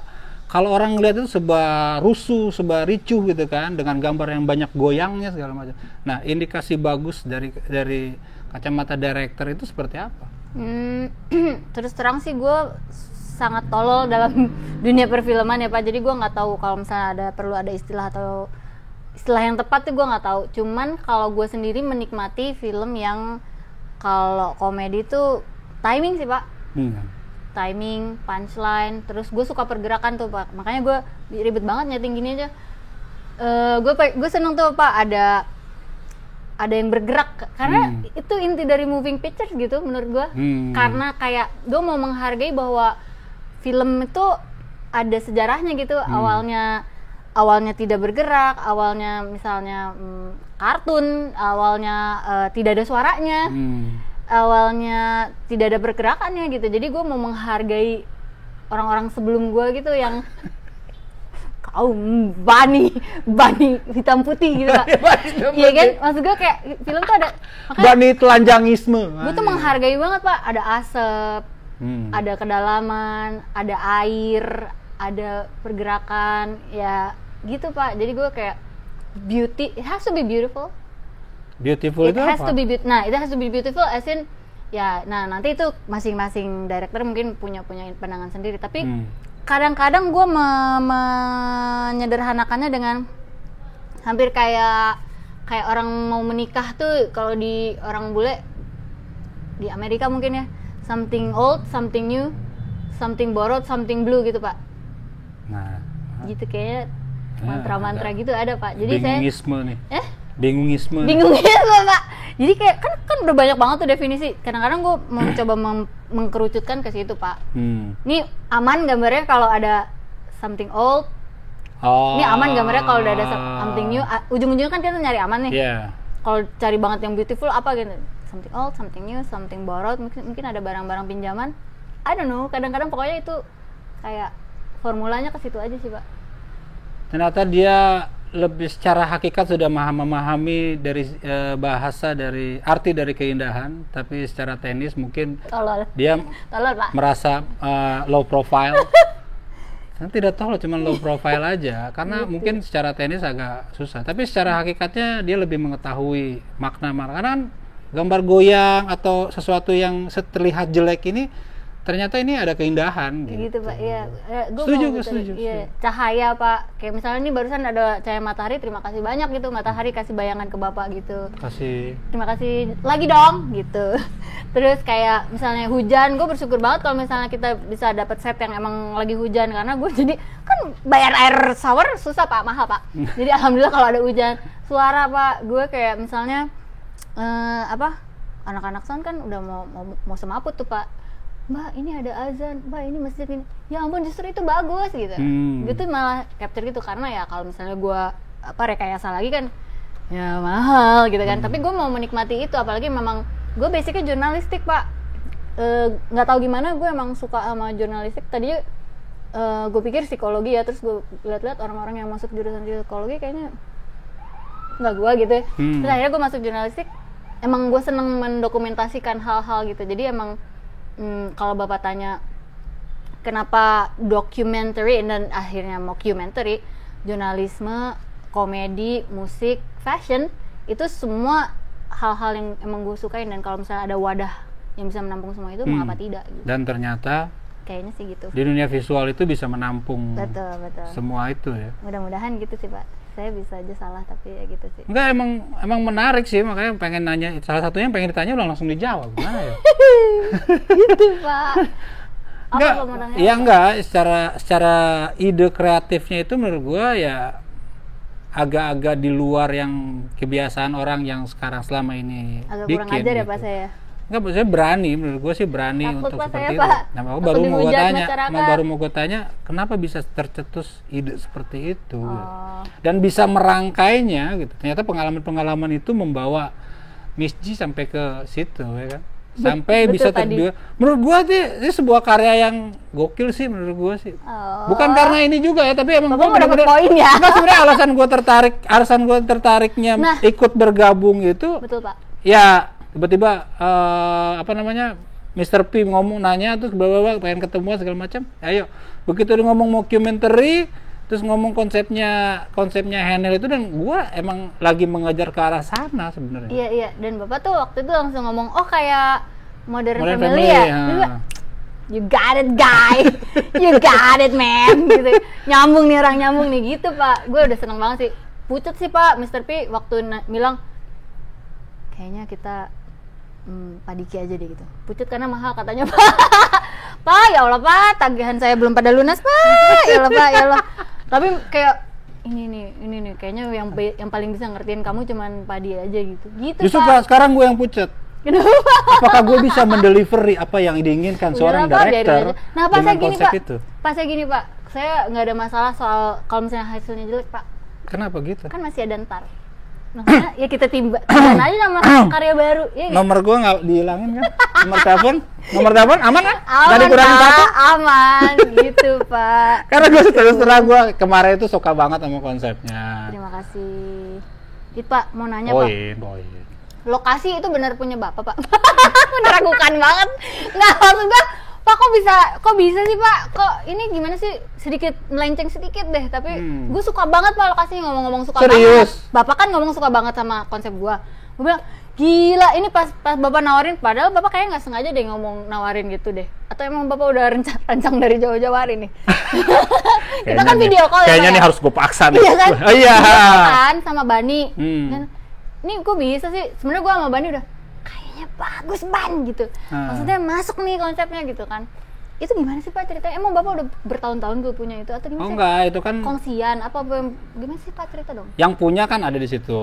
kalau orang ngeliat itu serba rusuh, serba ricuh gitu kan, dengan gambar yang banyak goyangnya segala macam. Nah, indikasi bagus dari kacamata director itu seperti apa? Terus terang sih gue sangat tolol dalam dunia perfilman ya Pak. Jadi gue nggak tahu kalau misalnya perlu ada istilah atau istilah yang tepat tuh gue nggak tahu. Cuman kalau gue sendiri menikmati film yang kalau komedi tuh timing sih Pak. Timing, punchline, terus gue suka pergerakan tuh Pak. Makanya gue ribet banget nyeting gini aja. Gue seneng tuh Pak ada yang bergerak karena itu inti dari moving pictures gitu menurut gue. Karena kayak gue mau menghargai bahwa film itu ada sejarahnya gitu. Awalnya tidak bergerak, awalnya misalnya kartun, awalnya tidak ada suaranya. Awalnya tidak ada pergerakannya gitu. Jadi gue mau menghargai orang-orang sebelum gue gitu yang kaum bani hitam putih gitu Pak. Iya kan? Maksud gue kayak film tuh ada bani telanjangisme. Gue tuh menghargai banget Pak. Ada asap, ada kedalaman, ada air, ada pergerakan, ya gitu Pak. Jadi gue kayak beauty, it has to be beautiful. Beautiful It itu has apa? to be nah, it has to be beautiful as in ya, nah nanti itu masing-masing director mungkin punya pandangan sendiri, tapi kadang-kadang gue menyederhanakannya dengan hampir kayak orang mau menikah tuh kalau di orang bule di Amerika mungkin ya, something old, something new, something borrowed, something blue gitu Pak. Nah, Gitu kayaknya mantra-mantra gitu ada Pak. Jadi bingungisme nih. bingung ya Pak. Jadi kayak kan udah banyak banget tuh definisi. Kadang-kadang gue mau coba mengkerucutkan ke situ Pak. Ini aman gambarnya kalau ada something old. Ini aman gambarnya kalau udah ada something new. Ujung-ujungnya kan kita nyari aman nih. Kalau cari banget yang beautiful apa gitu. Something old, something new, something borrowed. Mungkin ada barang-barang pinjaman. I don't know. Kadang-kadang pokoknya itu kayak formulanya ke situ aja sih Pak. Ternyata dia lebih secara hakikat sudah memahami dari bahasa, dari arti dari keindahan, tapi secara teknis mungkin dia Pak. merasa low profile. Kan tidak tahu, cuma low profile aja karena mungkin secara teknis agak susah, tapi secara hakikatnya dia lebih mengetahui makna. Karena kan gambar goyang atau sesuatu yang terlihat jelek ini ternyata ini ada keindahan gitu Pak. Iya, setuju. Iya, cahaya Pak. Kayak misalnya ini barusan ada cahaya matahari, terima kasih banyak gitu matahari kasih bayangan ke Bapak gitu. Terima kasih lagi dong gitu. Terus kayak misalnya hujan, gue bersyukur banget kalau misalnya kita bisa dapat set yang emang lagi hujan, karena gue jadi kan bayar air shower susah Pak, mahal Pak. Jadi alhamdulillah kalau ada hujan. Suara Pak, gue kayak misalnya anak-anak sound kan udah mau semaput tuh Pak. Mbak, ini ada azan, Mbak, ini masjid ini. Ya ampun, justru itu bagus gitu. Gitu malah capture gitu, karena ya kalau misalnya gue rekayasa lagi kan ya mahal gitu kan. Tapi gue mau menikmati itu, apalagi memang gue basicnya jurnalistik Pak. Nggak tahu gimana gue emang suka sama jurnalistik. Tadinya gue pikir psikologi ya, terus gue lihat-lihat orang-orang yang masuk jurusan psikologi kayaknya nggak gue gitu ya. Terus akhirnya gue masuk jurnalistik. Emang gue seneng mendokumentasikan hal-hal gitu. Jadi emang kalau Bapak tanya kenapa documentary dan akhirnya mockumentary, jurnalisme, komedi, musik, fashion, itu semua hal-hal yang emang gue sukain, dan kalau misalnya ada wadah yang bisa menampung semua itu, mengapa tidak gitu. Dan ternyata kayaknya sih gitu. Di dunia visual itu bisa menampung betul. semua itu ya. Mudah-mudahan gitu sih Pak. Saya bisa aja salah, tapi ya gitu sih. Enggak, emang menarik sih, makanya pengen nanya. Salah satunya yang pengen ditanya udah langsung dijawab. Gimana ya? Gitu Pak. Enggak, secara ide kreatifnya itu menurut gua ya agak-agak di luar yang kebiasaan orang yang sekarang selama ini agak bikin. Kurang ajar gitu. Ya Pak saya. Enggak, maksudnya berani, menurut gue sih berani Takut, untuk Pak, seperti saya, itu. Pak. Nah, aku Takut baru dihujat mau gue tanya, kenapa bisa tercetus ide seperti itu? Gitu. Oh. Dan bisa merangkainya gitu. Ternyata pengalaman-pengalaman itu membawa Miss G sampai ke situ, ya kan? Sampai bisa terjual. Menurut gua sih ini sebuah karya yang gokil sih menurut gua sih. Oh. Bukan karena ini juga ya, tapi emang Bapak mau dapet poin ya. Enggak, sebenarnya alasan gua tertariknya ikut bergabung itu. Betul, Pak. Ya, tiba-tiba Mr. P nanya terus bawa pengen ketemu segala macam. Ayo, begitu dia ngomong mockumentary, terus ngomong konsepnya Henel itu, dan gua emang lagi mengejar ke arah sana sebenarnya. Iya, dan Bapak tuh waktu itu langsung ngomong, "Oh, kayak Modern Family ya?" Juga, "You got it, guy. You got it, man." Gitu. Nyambung nih gitu, Pak. Gue udah seneng banget sih. Pucet sih, Pak, Mr. P waktu bilang kayaknya kita Pak Diki aja deh gitu. Pucet karena mahal katanya, Pak. Pak, ya Allah, Pak, tagihan saya belum pada lunas, Pak. Ya Allah, Pak, ya Allah. Tapi kayak ini nih kayaknya yang paling bisa ngertiin kamu cuman Padi aja gitu. Gitu, justru Pak. Sekarang gue yang pucet. Kenapa? Apakah gue bisa mendelivery apa yang diinginkan seorang director nah, pas dengan saya gini, konsep Pak, itu? Pas saya gini, Pak, saya nggak ada masalah soal kalau misalnya hasilnya jelek, Pak. Kenapa gitu? Kan masih ada ntar. Makanya ya kita timban aja nama karya baru. Ya, nomor gue nggak dihilangin kan? Nomor telepon aman kan? Aman, Nggak dikurangin Pak, satu? aman gitu, Pak. Karena gue terus-terang gue kemarin itu suka banget sama konsepnya. Terima kasih. Itu, Pak, mau nanya, Pak. Poin. Lokasi itu benar punya Bapak, Pak. Meragukan banget. Nggak, maksud gue, Pak, kok bisa sih, Pak? Kok ini gimana sih? Sedikit melenceng sedikit deh, tapi gue suka banget, Pak, lokasi. Ngomong-ngomong suka Serius? banget. Bapak kan ngomong suka banget sama konsep gue. Gue bilang, gila, ini pas Bapak nawarin, padahal Bapak kayaknya nggak sengaja deh ngomong nawarin gitu deh. Atau emang Bapak udah rancang dari jauh-jauh hari nih? Kita kan video call ya, kayaknya nih ya? harus gue paksa nih. Iya kan? Oh iya. Kan sama Bani. Dan ini gue bisa sih, sebenarnya gue sama Bani udah kayaknya bagus, Ban, gitu. Maksudnya masuk nih konsepnya gitu kan. Itu gimana sih, Pak, ceritanya? Emang Bapak udah bertahun-tahun gue punya itu atau gimana? Oh sih? enggak, itu kan Kongsian apa gimana sih, Pak, cerita dong? yang punya kan ada di situ.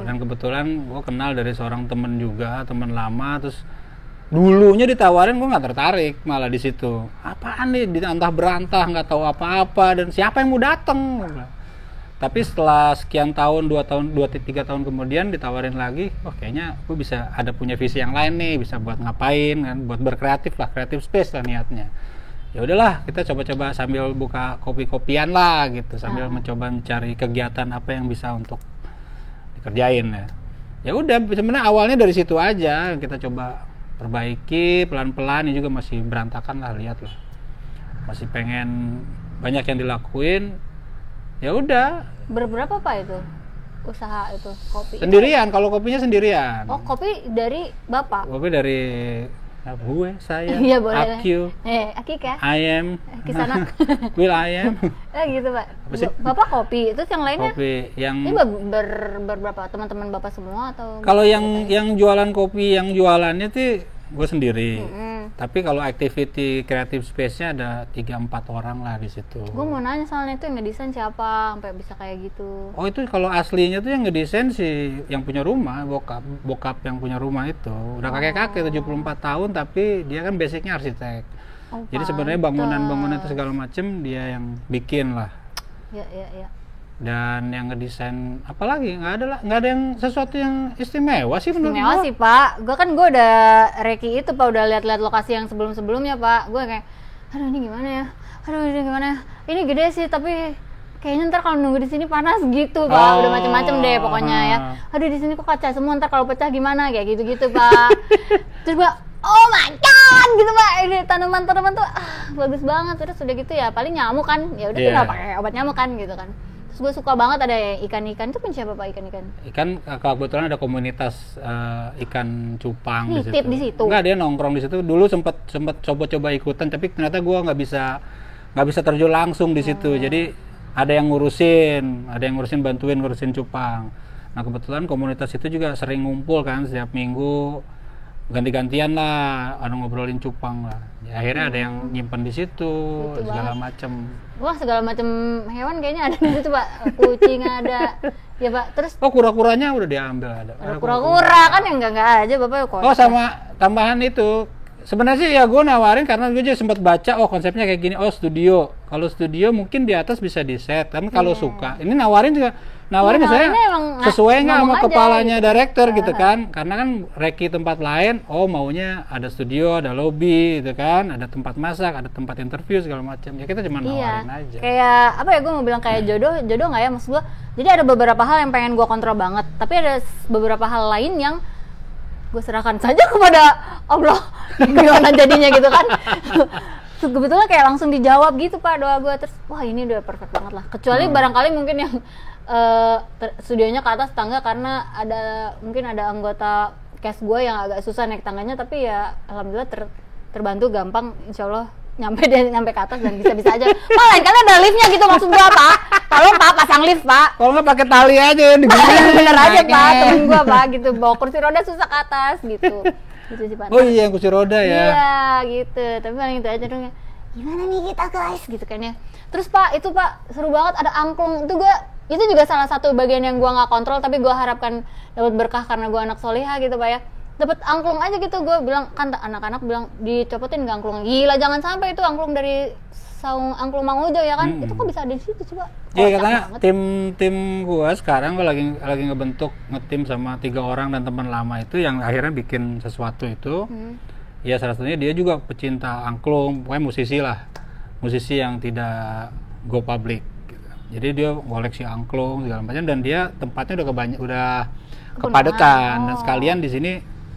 Dan kebetulan gue kenal dari seorang temen juga, temen lama, terus dulunya ditawarin gue nggak tertarik malah di situ. Apaan nih, antah berantah, nggak tahu apa-apa, dan siapa yang mau dateng? Tapi setelah sekian tahun, 2 3 tahun kemudian ditawarin lagi, kayaknya gue bisa ada punya visi yang lain nih, bisa buat ngapain kan, buat berkreatif lah, kreatif space lah niatnya. Ya udahlah, kita coba-coba sambil buka kopi-kopian lah gitu, sambil mencoba mencari kegiatan apa yang bisa untuk dikerjain ya. Ya udah, sebenarnya awalnya dari situ aja, kita coba perbaiki pelan-pelan. Ini juga masih berantakan lah, lihat lah. Masih pengen banyak yang dilakuin. Ya udah. Berapa, Pak, itu usaha itu kopi? Sendirian, kalau kopinya sendirian. Oh, kopi dari Bapak? Kopi dari gue, saya, iya, boleh. Aku, Aki kan? I am, Kisanak. Will I am. Gitu, Pak. Bapak kopi, terus yang lainnya? Kopi yang ini berberapa teman-teman Bapak semua atau? Kalau yang jualan kopi, yang jualannya tuh gue sendiri. Tapi kalau activity creative space-nya ada 3-4 orang lah di situ. Gue mau nanya soalnya itu yang ngedesain siapa sampai bisa kayak gitu. Oh, itu kalau aslinya tuh yang ngedesain si yang punya rumah, bokap yang punya rumah itu. Udah kakek-kakek 74 tahun, tapi dia kan basicnya arsitek. Jadi sebenarnya bangunan-bangunan itu segala macem dia yang bikin lah. Iya. Dan yang ngedesain apalagi nggak ada yang sesuatu yang istimewa sih menurut Istimewa sih, Pak. Gue udah reki itu, Pak, udah lihat-lihat lokasi yang sebelum-sebelumnya, Pak. Gue kayak, aduh ini gimana ya? Ini gede sih, tapi kayaknya ntar kalau nunggu di sini panas gitu, Pak. Udah macem-macem deh pokoknya ya. Aduh di sini kok kaca semua, ntar kalau pecah gimana? Kayak gitu-gitu, Pak. Terus gue, oh my god, gitu, Pak. Ini tanaman-tanaman tuh bagus banget. Terus udah gitu ya, paling nyamuk kan. Ya udah tinggal pakai obat nyamuk kan gitu kan. Terus gue suka banget ada ikan-ikan. Itu punya siapa, Pak, ikan-ikan? Ikan kebetulan ada komunitas ikan cupang nitip di situ. Enggak, dia nongkrong di situ. Dulu sempat coba ikutan, tapi ternyata gue nggak bisa terjun langsung di situ. Jadi ada yang ngurusin bantuin ngurusin cupang. Nah, kebetulan komunitas itu juga sering ngumpul kan setiap minggu. ganti-gantian lah, ada ngobrolin cupang lah. Ya, akhirnya ada yang nyimpen di situ, Lucu segala banget. macem. Wah, segala macam hewan kayaknya ada di situ, Pak. Kucing ada. Ya, Pak. Terus Oh, kura-kuranya udah diambil ada. ada kura-kura kan yang enggak aja, Bapak kok. Oh, sama tambahan itu. Sebenarnya sih ya gue nawarin karena gue juga sempat baca, oh konsepnya kayak gini, oh studio. Kalau studio mungkin di atas bisa di set, tapi kalau suka, ini nawarin juga, nawarin Iya, misalnya nawarinnya emang sesuai nggak ngomong sama aja kepalanya gitu. director gitu kan, karena kan reki tempat lain, oh maunya ada studio, ada lobby gitu kan, ada tempat masak, ada tempat interview segala macam. Ya kita cuma Iya, nawarin aja. kayak apa ya, gue mau bilang kayak jodoh nggak ya, maksud gue. Jadi ada beberapa hal yang pengen gue kontrol banget, tapi ada beberapa hal lain yang gue serahkan saja kepada Allah, gimana jadinya gitu kan. Kebetulan kayak langsung dijawab gitu, Pak, doa gue. Terus wah ini udah perfect banget lah, kecuali barangkali mungkin yang studionya ke atas tangga karena mungkin ada anggota cast gue yang agak susah naik tangganya, tapi ya alhamdulillah terbantu gampang, insya Allah nyampe ke atas dan bisa aja. Wah, lain kali ada liftnya gitu, maksud gua, Pak. Tolong Pak pasang lift, Pak. Kalau nggak pakai tali aja di Bener aja, Pak, temen gua, Pak, gitu, bawa kursi roda susah ke atas gitu. Gitu sih, Pak. Oh iya, yang kursi roda ya. Iya gitu, tapi paling itu aja dong ya. Gimana nih kita guys gitu kan ya. Terus Pak, itu Pak seru banget, ada angklung. Itu juga salah satu bagian yang gua nggak kontrol, tapi gua harapkan dapat berkah karena gua anak soleha gitu, Pak ya. Dapat angklung aja gitu, gue bilang kan anak-anak bilang dicopotin nggak angklung, gila jangan sampai itu angklung dari saung angklung Mang Ujo ya kan. Itu kok bisa ada di situ coba. Iya, Kocak katanya banget. tim gua sekarang gua lagi ngebentuk ngetim sama 3 orang dan teman lama itu yang akhirnya bikin sesuatu itu. Ya salah satunya dia juga pecinta angklung, pokoknya musisi lah, musisi yang tidak go public gitu. Jadi dia koleksi angklung segala macam dan dia tempatnya udah kepadatan dan sekalian di sini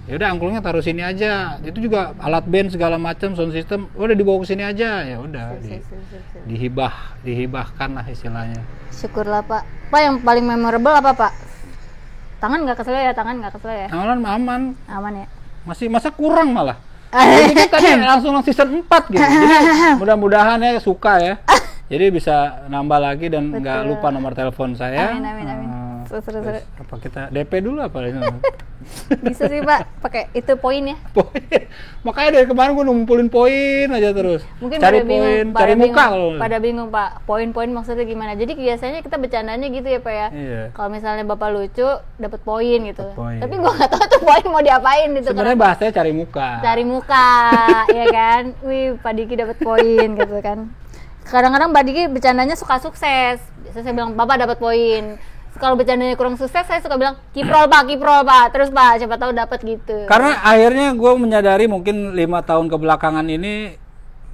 ya udah angklungnya taruh sini aja, itu juga alat band segala macam sound system udah dibawa ke sini aja, ya udah Sip. dihibahkan lah istilahnya. Syukurlah Pak. Pak yang paling memorable apa Pak? Tangan nggak kesel ya, Aman aman ya. masih masa kurang malah. Jadi kan tadi langsung season 4 gitu. Jadi mudah-mudahan ya suka ya. Jadi bisa nambah lagi dan nggak Betul. lupa nomor telepon saya. Amin. Seru. Terus apa kita DP dulu apa ini? Bisa sih Pak, pakai itu poin ya. Poin. Makanya dari kemarin gue ngumpulin poin aja terus. Mungkin Cari pada bingung, poin, cari muka kalau. pada bingung Pak, poin-poin maksudnya gimana. Jadi biasanya kita bercandanya gitu ya Pak ya. Iya. Kalau misalnya Bapak lucu dapat poin gitu. Dapet poin. Tapi gua nggak tahu tuh poin mau diapain gitu. Sebenarnya bahasanya cari muka. Cari muka, ya kan. Wih, Pak Diki dapat poin gitu kan. Kadang-kadang Pak Diki bercandanya suka sukses. Biasanya saya bilang Bapak dapat poin. Kalau bercandanya kurang sukses, saya suka bilang kiprol Pak. Terus Pak, siapa tahu dapat gitu. Karena akhirnya gue menyadari mungkin 5 tahun kebelakangan ini,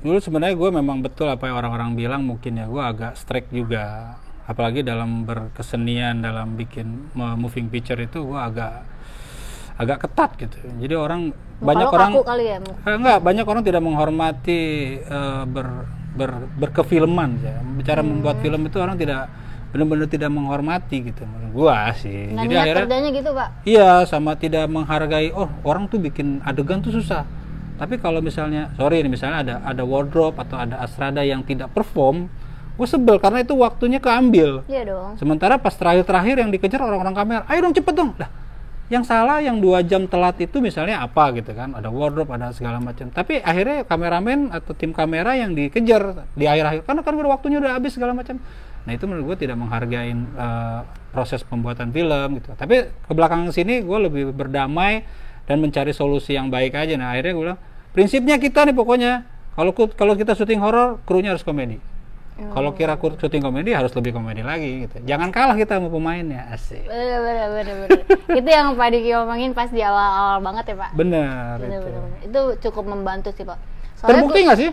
dulu sebenarnya gue memang betul apa yang orang-orang bilang, mungkin ya gue agak strict juga, apalagi dalam berkesenian, dalam bikin moving picture itu gue agak ketat gitu. Jadi orang banyak Kalau orang kaku kali ya. enggak, banyak orang tidak menghormati berkefilman ya. Bicara membuat film itu orang benar-benar tidak menghormati gitu menurut gua sih. Nggak Jadi niat akhirnya kerjanya gitu Pak. iya, sama tidak menghargai, oh orang tuh bikin adegan tuh susah. Tapi kalau misalnya, misalnya ada wardrobe atau ada astrada yang tidak perform, gue sebel karena itu waktunya keambil. Iya dong. Sementara pas terakhir yang dikejar orang-orang kamera, ayo dong cepet dong. Lah, yang salah yang 2 jam telat itu misalnya apa gitu kan, ada wardrobe, ada segala macam. Tapi akhirnya kameramen atau tim kamera yang dikejar di akhir-akhir, karena kan udah waktunya udah habis segala macam. Nah itu menurut gue tidak menghargai proses pembuatan film gitu. Tapi ke belakang sini gue lebih berdamai dan mencari solusi yang baik aja. Nah akhirnya gue bilang, prinsipnya kita nih pokoknya kalau kita syuting horor, krunya harus komedi. Kalau kira syuting komedi harus lebih komedi lagi gitu. Jangan kalah kita sama pemainnya, asik. Bener. Itu yang Pak Diki omongin pas di awal-awal banget ya Pak. Bener. Bener. Itu. Itu cukup membantu sih Pak. Terbukti nggak sih?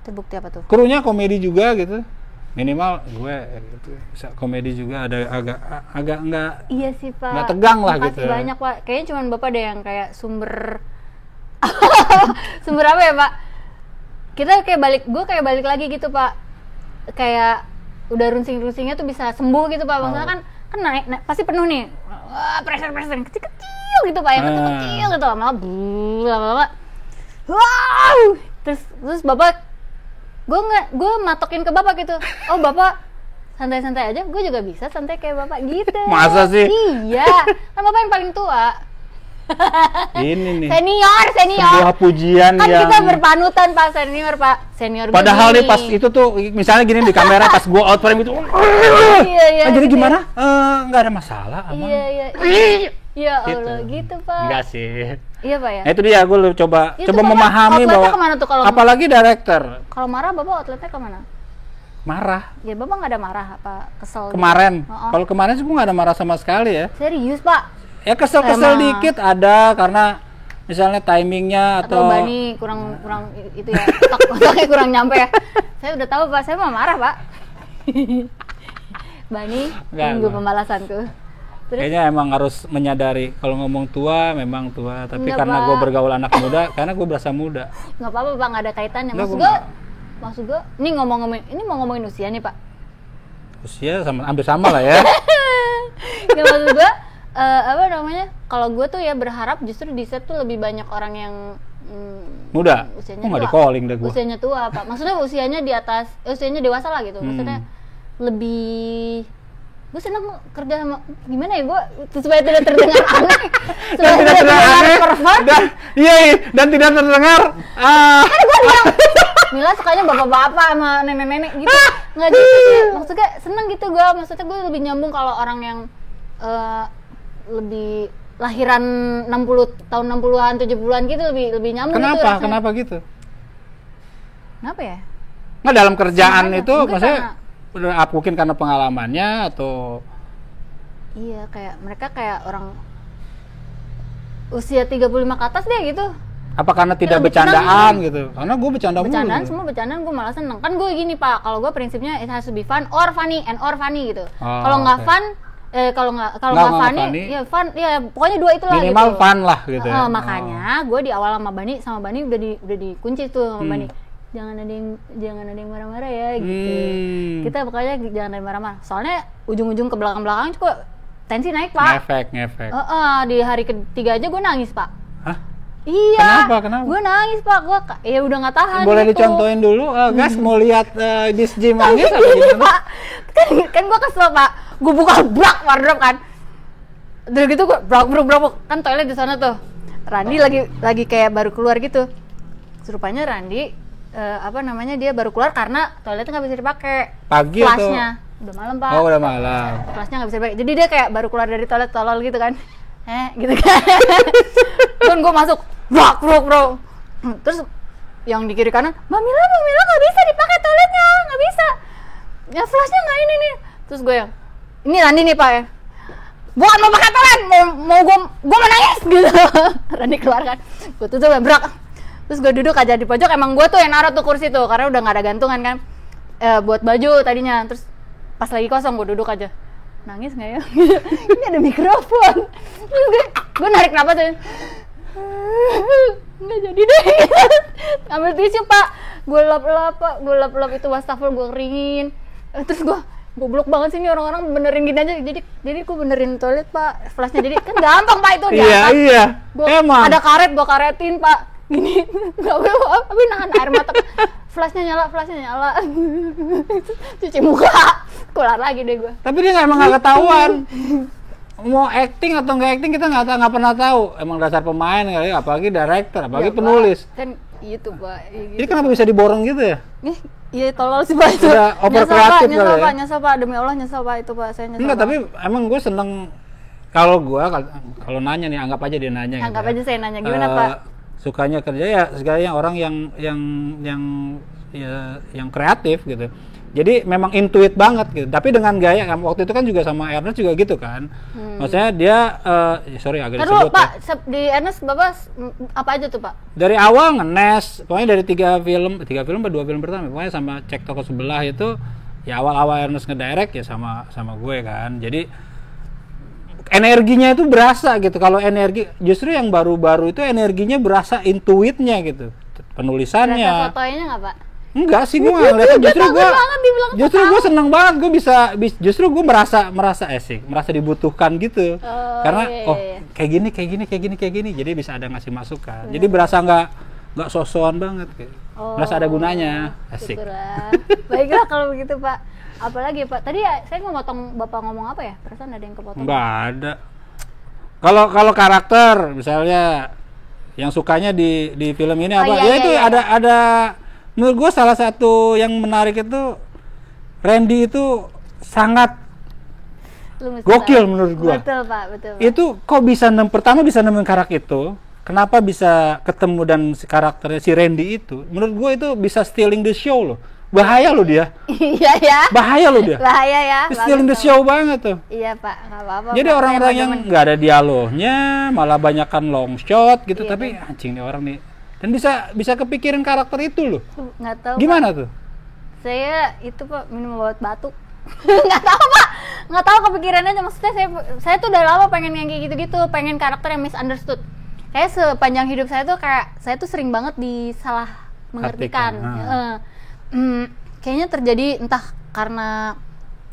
Terbukti apa tuh? Krunya komedi juga gitu. Minimal gue gitu, bisa komedi juga, ada agak enggak. Iya sih Pak. Nggak tegang lah Makasih gitu. banyak Pak. Kayaknya cuma Bapak ada yang kayak sumber sumber apa ya Pak? Gue kayak balik lagi gitu Pak. Kayak udah runsing-runsingnya tuh bisa sembuh gitu Pak. Maksudnya kan naik pasti penuh nih. Wah, pressure kecil-kecil gitu Pak. Yang kecil gitu lama-lama. Wow! Terus Bapak gue matokin ke Bapak gitu. Oh Bapak santai-santai aja, gue juga bisa santai kayak Bapak gitu. Masa sih? Iya, kan Bapak yang paling tua. Ini nih. Senior. Sebuah pujian Kan yang kita berpanutan Pak senior Pak. Senior gue padahal nih gini. pas itu tuh misalnya gini di kamera pas gua out frame itu. Iya. Jadi gitu gimana? Nggak ada masalah, aman. Iya. Ya Allah, gitu Pak. Enggak sih. Iya Pak ya. Nah, itu dia gue coba Itu Bapak memahami outletnya bahwa kemana tuh kalau apalagi director kalau marah Bapak outletnya kemana? marah. Ya Bapak nggak ada marah apa kesel? gitu? Kemarin, Oh. kalau kemarin sih gue nggak ada marah sama sekali ya. Serius Pak? Ya kesel-kesel Emang. dikit ada karena misalnya timingnya Atau atau Bani kurang itu ya otaknya kurang nyampe ya. Saya udah tahu Pak, saya mah marah Pak. Bani Enggak, tunggu enggak. pembalasanku. Terus kayaknya emang harus menyadari kalau ngomong tua memang tua, tapi Enggak, karena Pak. gue bergaul anak muda, karena gue berasa muda. nggak apa-apa Pak, nggak ada kaitannya. Enggak, Maksud gue, ini ini mau ngomongin usia nih Pak. Usia sama hampir sama lah ya. Nggak maksud gue, apa namanya? Kalau gue tuh ya berharap justru di set tuh lebih banyak orang yang Muda. usianya Kok nggak tua. di calling deh gue. Usianya tua Pak. Maksudnya usianya di atas, usianya dewasa lah gitu. Maksudnya lebih gue senang kerja sama gimana ya gue supaya tidak terdengar aneh Dan tidak terdengar aneh. pervert. Dan tidak terdengar. Mila sukanya bapak-bapak sama nenek-nenek gitu. Nggak gitu sih. Maksudnya seneng gitu gue. Maksudnya gue lebih nyambung kalau orang yang lebih lahiran 60 tahun 60-an 70-an gitu lebih nyambung gitu. Kenapa? rasanya. Kenapa gitu? Kenapa ya? Nggak dalam kerjaan Sengaja. itu Mungkin maksudnya mungkin karena pengalamannya atau Iya, kayak mereka kayak orang usia 35 ke atas deh gitu. apa karena tidak lebih bercandaan gitu? Karena gue bercanda mulu. Bercandaan gitu. semua bercandaan gue malah seneng. Kan gue gini Pak, kalau gue prinsipnya it has to be fun or funny gitu. Oh, Kalau nggak oke. fun kalau nggak funny, funny, ya fun ya pokoknya dua itulah minimal gitu. fun lah gitu. ya. Makanya gue di awal sama Bani udah dikunci tuh sama Bani. Jangan ada yang marah-marah ya gitu. Kita pokoknya jangan ada yang marah-marah. Soalnya ujung-ujung ke belakang juga tensi naik Pak. Ngefek. Di hari ketiga aja gue nangis Pak. Hah? Iya. Kenapa? Gue nangis Pak. Gue ya udah nggak tahan. Boleh gitu. dicontohin dulu, guys mau lihat Dis Jim nangis apa Gini, gimana? Pak. Kan gue kesel Pak. Gue buka brak wardrobe kan. Terus gitu gue brak kan toilet di sana tuh. Randi lagi kayak baru keluar gitu. Rupanya Randi dia baru keluar karena toiletnya nggak bisa dipakai. Pagi atau? Flashnya udah malam Pak. Oh, udah malam. Flashnya nggak bisa dipakai. Jadi dia kayak baru keluar dari toilet tolol gitu kan. Gitu kan. Dan gue masuk bro. Terus yang di kiri kanan, Mamila nggak bisa dipakai toiletnya, nggak bisa. Ya flashnya nggak ini nih. Terus gue yang, ini Randi nih Pak ya. Bukan mau pakai toilet, mau gue menangis gitu. Randi keluar kan. Gue tutup brak. Terus gue duduk aja di pojok. Emang gue tuh yang naruh tuh kursi tuh karena udah nggak ada gantungan kan. Buat baju tadinya. Terus pas lagi kosong gue duduk aja. Nangis nggak ya? Ini ada mikrofon. Terus gue narik napas aja. Nggak jadi deh. Ambil tisu Pak. Gue lap itu wastafel gue keringin. Terus gue goblok banget sih ini orang-orang benerin gini aja. Jadi gue benerin toilet Pak. Flashnya jadi kan gampang Pak itu diangkat. Iya. Gua, Emang. ada karet gue karetin Pak. Gini nggak boleh tapi nahan air mata. Flashnya nyala. Cuci muka. Keluar lagi deh gue. Tapi dia emang nggak ketahuan. Mau acting atau nggak acting kita nggak pernah tahu. Emang dasar pemain kali, apalagi director, apalagi Ya, penulis. Pak. Kan itu Pak. Gitu. Jadi kenapa bisa diborong gitu ya? Iya tolol sih Pak itu. Udah over kreatif kali ya? Nyesel Pak, demi Allah nyesel Pak itu Pak, saya nyesel. Enggak, Pak. tapi emang gue seneng kalau kalau nanya nih, anggap aja dia nanya. Anggap gitu aja saya nanya, gimana Pak? Sukanya kerja ya segalanya orang yang kreatif gitu. Jadi memang intuit banget gitu. Tapi dengan gaya waktu itu kan juga sama Ernest juga gitu kan. Maksudnya dia agak Terus disebut Pak, ya. di Ernest Bapak apa aja tuh Pak? Dari awal ngenes, pokoknya dari 3 film atau 2 film pertama, pokoknya sama Cek Toko Sebelah itu ya awal-awal Ernest ngedirect ya sama gue kan. Jadi energinya itu berasa gitu. Kalau energi justru yang baru-baru itu energinya berasa intuitnya gitu. Penulisannya. Rasa fotonya nggak Pak? Enggak sih, gue nggak ngeliatnya, justru gue seneng banget, gue justru gue merasa asik, merasa dibutuhkan gitu, karena iya. kayak gini, jadi bisa ada ngasih masukan, jadi berasa nggak sosokan banget, gitu. Merasa ada gunanya, asik. Syukurlah. Baiklah kalau begitu Pak. Apalagi Pak, tadi saya mau motong Bapak ngomong apa ya? Perasaan ada yang kepotong. Nggak ada. Kalau karakter misalnya yang sukanya di film ini apa? iya, Ya iya, itu iya. ada menurut gua salah satu yang menarik itu Randy itu sangat Lu mesti gokil tahu. menurut gua. Betul Pak, betul Pak. Itu kok bisa pertama bisa nemuin karakter itu, kenapa bisa ketemu dan si karakternya si Randy itu, menurut gue itu bisa stealing the show loh. Bahaya loh dia. Iya ya. Bahaya loh dia. Bahaya ya. Stealing the Bagus, show banget tuh. Iya Pak, nggak apa-apa. Jadi Pak. orang-orang Saya yang demen. nggak ada dialognya, malah banyakan long shot gitu, Iya, tapi anjing nih orang nih. Dan bisa kepikiran karakter itu loh. Nggak tahu. Gimana tuh? Saya itu Pak minum obat batuk. Nggak tahu Pak, nggak tahu kepikiran aja. Maksudnya saya tuh udah lama pengen yang kayak gitu-gitu, pengen karakter yang misunderstood. Kayak sepanjang hidup saya tuh kayak saya tuh sering banget disalah mengertikan. Kayaknya terjadi entah karena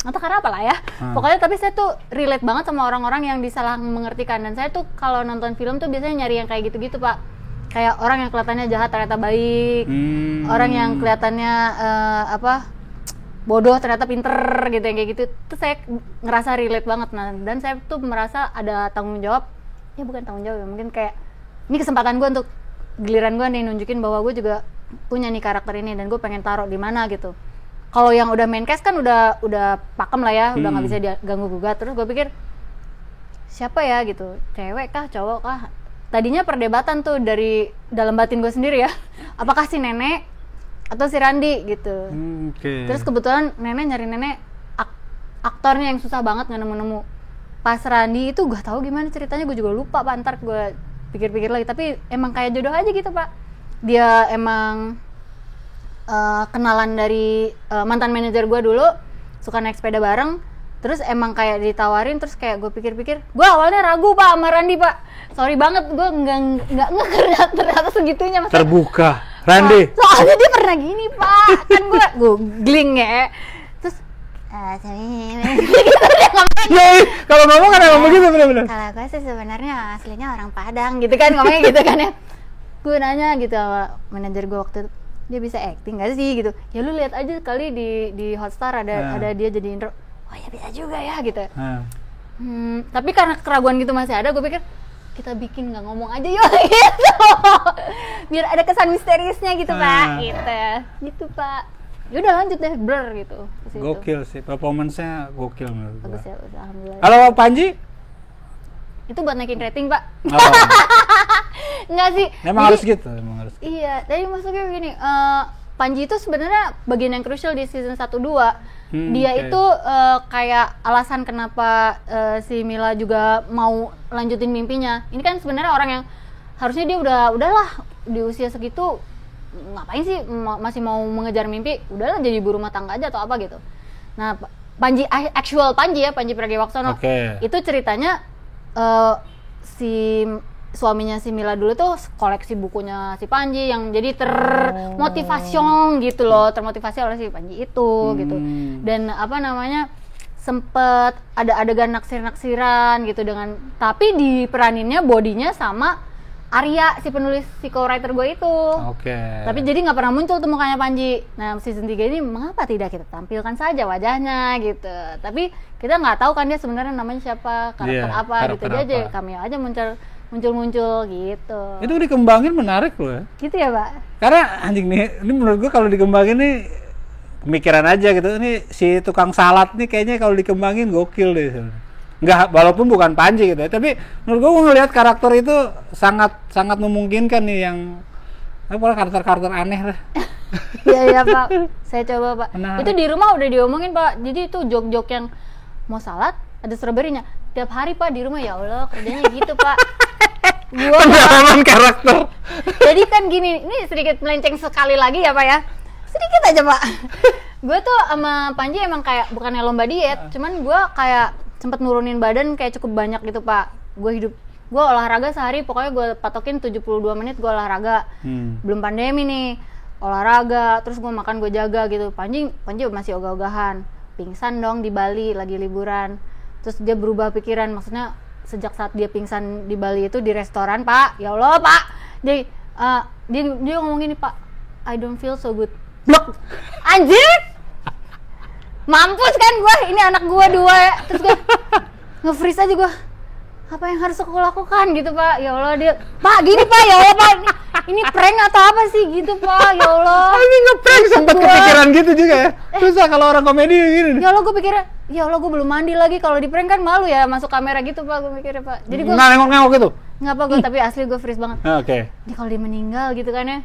apa lah ya. Pokoknya tapi saya tuh relate banget sama orang-orang yang disalah mengertikan, dan saya tuh kalau nonton film tuh biasanya nyari yang kayak gitu-gitu Pak. Kayak orang yang kelihatannya jahat ternyata baik, orang yang kelihatannya bodoh ternyata pinter gitu, yang kayak gitu. Terus saya ngerasa relate banget, nah, dan saya tuh merasa ada tanggung jawab, ya bukan tanggung jawab ya, mungkin kayak ini kesempatan gue untuk giliran gue nih nunjukin bahwa gue juga punya nih karakter ini dan gue pengen taruh di mana gitu. Kalau yang udah main cast kan udah pakem lah ya, udah nggak bisa diganggu gugat. Terus gue pikir siapa ya gitu, cewek kah cowok kah? Tadinya perdebatan tuh dari dalam batin gue sendiri ya, apakah si Nenek atau si Randy gitu. Terus kebetulan nyari Nenek aktornya yang susah banget nggak nemu. Pas Randy itu gak tahu gimana ceritanya, gue juga lupa Pak, ntar gue pikir-pikir lagi. Tapi emang kayak jodoh aja gitu Pak. Dia emang kenalan dari mantan manajer gue dulu, suka naik sepeda bareng. Terus emang kayak ditawarin, terus kayak gue pikir-pikir, gue awalnya ragu Pak sama Randy Pak. Sorry banget, gue nggak ternyata segitunya. Maksudnya, terbuka Randy. Soalnya dia pernah gini Pak, kan gue googling ya. Terus gitu dia ngomong. Ya, kalau ngomong kan emang begitu benar-benar. Kalau gue sih sebenarnya aslinya orang Padang gitu kan, ngomongnya gitu kan ya. Gue nanya gitu sama manajer gue waktu itu, dia bisa acting nggak sih gitu? Ya lu lihat aja kali di Hotstar ada dia jadi intro. Oh ya bisa juga ya gitu. Tapi karena keraguan gitu masih ada, gue pikir kita bikin nggak ngomong aja yuk gitu. Biar ada kesan misteriusnya gitu Pak, gitu Pak. Yaudah lanjut deh, blur gitu. Gokil sih, performance-nya gokil menurut gua. Bagus ya, alhamdulillah. Kalau Panji? Itu buat naikin rating Pak. Oh. Enggak sih. Emang harus gitu, emang harus. Iya, jadi maksudnya begini, Panji itu sebenarnya bagian yang krusial di season 1-2. Dia itu kayak alasan kenapa si Mila juga mau lanjutin mimpinya. Ini kan sebenarnya orang yang harusnya dia udahlah di usia segitu ngapain sih masih mau mengejar mimpi, udahlah jadi ibu rumah tangga aja atau apa gitu. Nah, actual Panji ya, Panji Pragiwaksono. Itu ceritanya si suaminya si Mila dulu tuh koleksi bukunya si Panji yang jadi termotivasi gitu loh, termotivasi oleh si Panji itu gitu. Dan sempet ada adegan naksir-naksiran gitu dengan, tapi diperaninnya bodinya sama Arya, si penulis, si co-writer gue itu. Tapi jadi nggak pernah muncul tuh mukanya Panji. Nah season 3 ini mengapa tidak kita tampilkan saja wajahnya gitu. Tapi kita nggak tahu kan dia sebenarnya namanya siapa, karakter apa gitu. Dia aja cameo aja muncul gitu. Itu dikembangin menarik loh ya. Gitu ya Pak? Karena anjing nih, ini menurut gue kalau dikembangin nih pemikiran aja gitu. Ini si tukang salad nih kayaknya kalau dikembangin gokil deh sebenarnya. Enggak, walaupun bukan Panji gitu ya, tapi menurut gue ngelihat karakter itu sangat memungkinkan nih yang karakter aneh lah. Iya Pak, saya coba Pak. Menarik. Itu di rumah udah diomongin Pak, jadi itu jok-jok yang mau salad ada stroberinya tiap hari Pak di rumah. Ya Allah, kerjanya gitu Pak. Pendalaman karakter. Jadi kan gini, ini sedikit melenceng sekali lagi ya Pak ya, sedikit aja Pak. Gue tuh sama Panji emang kayak bukannya lomba diet, cuman gue kayak sempet nurunin badan kayak cukup banyak gitu Pak. Gue olahraga sehari, pokoknya gue patokin 72 menit gue olahraga. Belum pandemi nih, olahraga, terus gue makan gue jaga gitu. Panji masih ogah-ogahan, pingsan dong di Bali lagi liburan. Terus dia berubah pikiran, maksudnya sejak saat dia pingsan di Bali itu di restoran Pak. Ya Allah Pak, dia ngomong gini Pak, I don't feel so good. Blok, anjir. Mampus kan gue, ini anak gue 2 ya. Terus gue nge-freeze aja gue. apa yang harus aku lakukan gitu Pak. Ya Allah dia, Pak gini Pak, ya Allah Pak, ini prank atau apa sih gitu Pak, ya Allah. Ini nge-prank sempat kepikiran gitu juga ya. Susah kalau orang komedi gini. Ya Allah gue pikirnya, ya Allah gue belum mandi lagi, kalau di prank kan malu ya masuk kamera gitu Pak, gue mikirnya Pak. Jadi gue nggak nengok-nengok gitu. nggak apa gue, tapi asli gue freeze banget. Oke. Dia kalau dia meninggal gitu kan ya,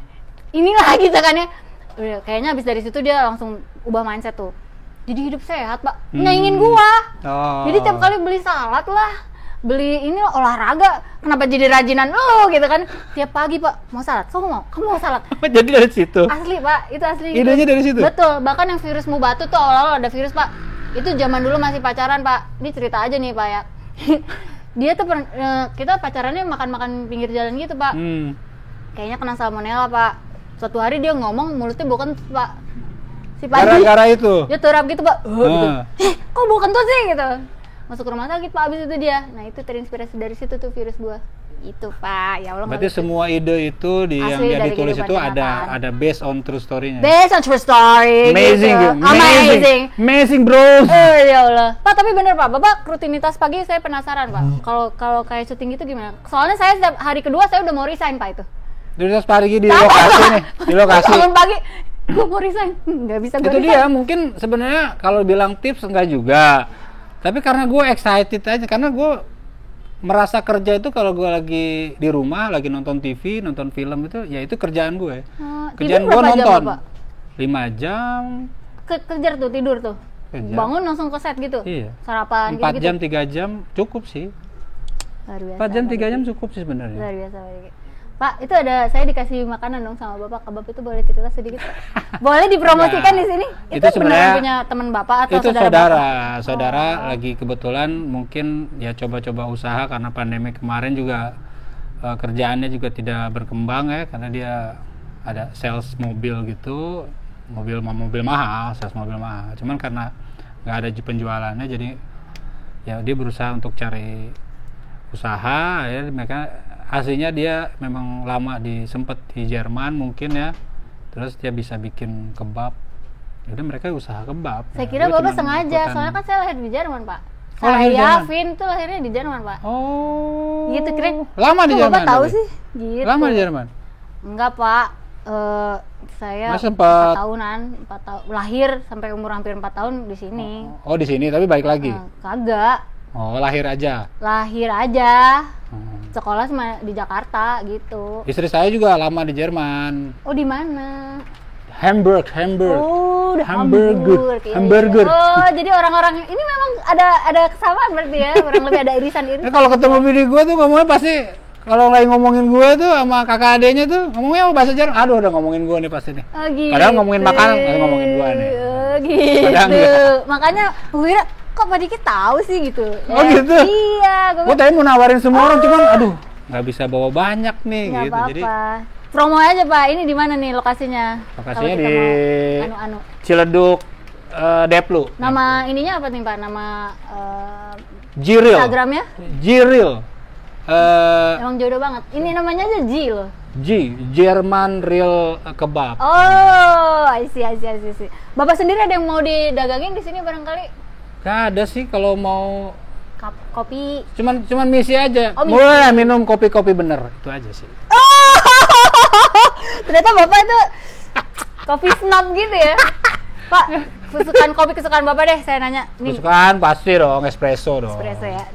inilah gitu kan ya. Udah, kayaknya abis dari situ dia langsung ubah mindset tuh. Jadi hidup sehat Pak, nyaingin gua. Oh. Jadi tiap kali beli salad lah, beli ini olahraga, kenapa jadi rajinan lo gitu kan? Tiap pagi Pak, mau salad, kamu mau salad. Jadi dari situ. Asli Pak, itu asli. Idenya dari situ. Betul, bahkan yang virus mu batu tuh awal-awal ada virus Pak. Itu zaman dulu masih pacaran Pak. Ini cerita aja nih Pak ya. Dia tuh kita pacarannya makan-makan pinggir jalan gitu Pak. Kayaknya kena salmonella Pak. Suatu hari dia ngomong mulutnya bau kentut Pak. Si Panji Gara-gara itu. dia terap gitu Pak. Gitu. Kok bau kentut sih gitu. Masuk rumah sakit Pak abis itu dia. Nah itu terinspirasi dari situ tuh virus gua. Itu Pak, ya Allah. Berarti semua ide itu yang dia ditulis itu ada based on true story-nya. Based on true story. Amazing, gitu. amazing bro. Ya Allah. Pak tapi bener Pak, Bapak rutinitas pagi saya penasaran Pak. Kalau kayak syuting gitu gimana? Soalnya saya setiap hari kedua saya udah mau resign Pak itu. Terus pagi di lokasi nih, di lokasi. Bangun pagi, gue mau resign, nggak bisa gue Itu resign. dia, mungkin sebenarnya kalau bilang tips enggak juga. Tapi karena gue excited aja, karena gue merasa kerja itu kalau gue lagi di rumah, lagi nonton TV, nonton film itu, ya itu kerjaan gue. Kerjaan gue nonton. 5 jam. Kejar tuh, tidur tuh. Kejar. Bangun langsung ke set gitu. Iya. Sarapan 4 gitu. jam, 3 jam cukup sih. Luar biasa. 4 jam, 3 jam cukup sih sebenarnya. Luar biasa. Pak, itu ada saya dikasih makanan dong sama Bapak. Kebab itu boleh cerita sedikit? Boleh dipromosikan di sini? Itu beneran punya teman Bapak atau itu saudara? Saudara lagi kebetulan mungkin ya coba-coba usaha karena pandemi kemarin juga kerjaannya juga tidak berkembang ya, karena dia ada sales mobil gitu, mobil mahal, sales mobil mahal. Cuman karena nggak ada penjualannya, jadi ya dia berusaha untuk cari usaha ya. Mereka aslinya dia memang lama sempet di Jerman mungkin ya, terus dia bisa bikin kebab. Jadi mereka usaha kebab. Saya kira Bapak sengaja, soalnya kan saya lahir di Jerman Pak. Saya Vin tuh lahirnya di Jerman Pak. Oh. Gitu keren. Lama di Jerman. Bapak tahu sih? Gitu. Lama di Jerman. Enggak Pak. Saya 4 tahunan, 4 tahun lahir sampai umur hampir 4 tahun di sini. Oh di sini, tapi balik lagi? Kagak. Oh lahir aja. Lahir aja. Sekolah sama di Jakarta gitu. Istri saya juga lama di Jerman. Oh di mana? Hamburg. Oh, Hamburger. Oh, jadi orang-orang ini memang ada kesamaan berarti ya, kurang lebih ada irisan-irisan. Nah, kalau ketemu bini gue tuh ngomongnya pasti, kalau lagi ngomongin gue tuh sama kakak adeknya tuh ngomongnya bahasa Jerman. Aduh, udah ngomongin gue nih pasti nih. Oh, gitu. Padahal ngomongin makanan, ngomongin gue nih. Oh, gitu. Makanya gue kira kok Pak Diki tahu sih gitu. Oh gitu? Iya. Gue tadi mau nawarin semua orang, cuman aduh nggak bisa bawa banyak nih Nggak gitu. apa-apa. Jadi promo aja Pak, ini di mana nih lokasinya? lokasinya di anu. Ciledug, Deplu. Nama ininya apa nih Pak? Nama Jiril. Instagramnya? Jiril. Emang jodoh banget. Ini namanya aja G loh. Jerman Real Kebab. Oh, I see. Bapak sendiri ada yang mau didagangin di sini barangkali? Gak ada sih kalau mau. Kopi. Cuman misi aja. Oh, misi. Mulai minum kopi-kopi bener, itu aja sih. Ternyata Bapak itu kopi snob gitu ya. Pak, kesukaan Bapak deh, saya nanya. Kesukaan pasti dong, espresso dong. Espresso ya.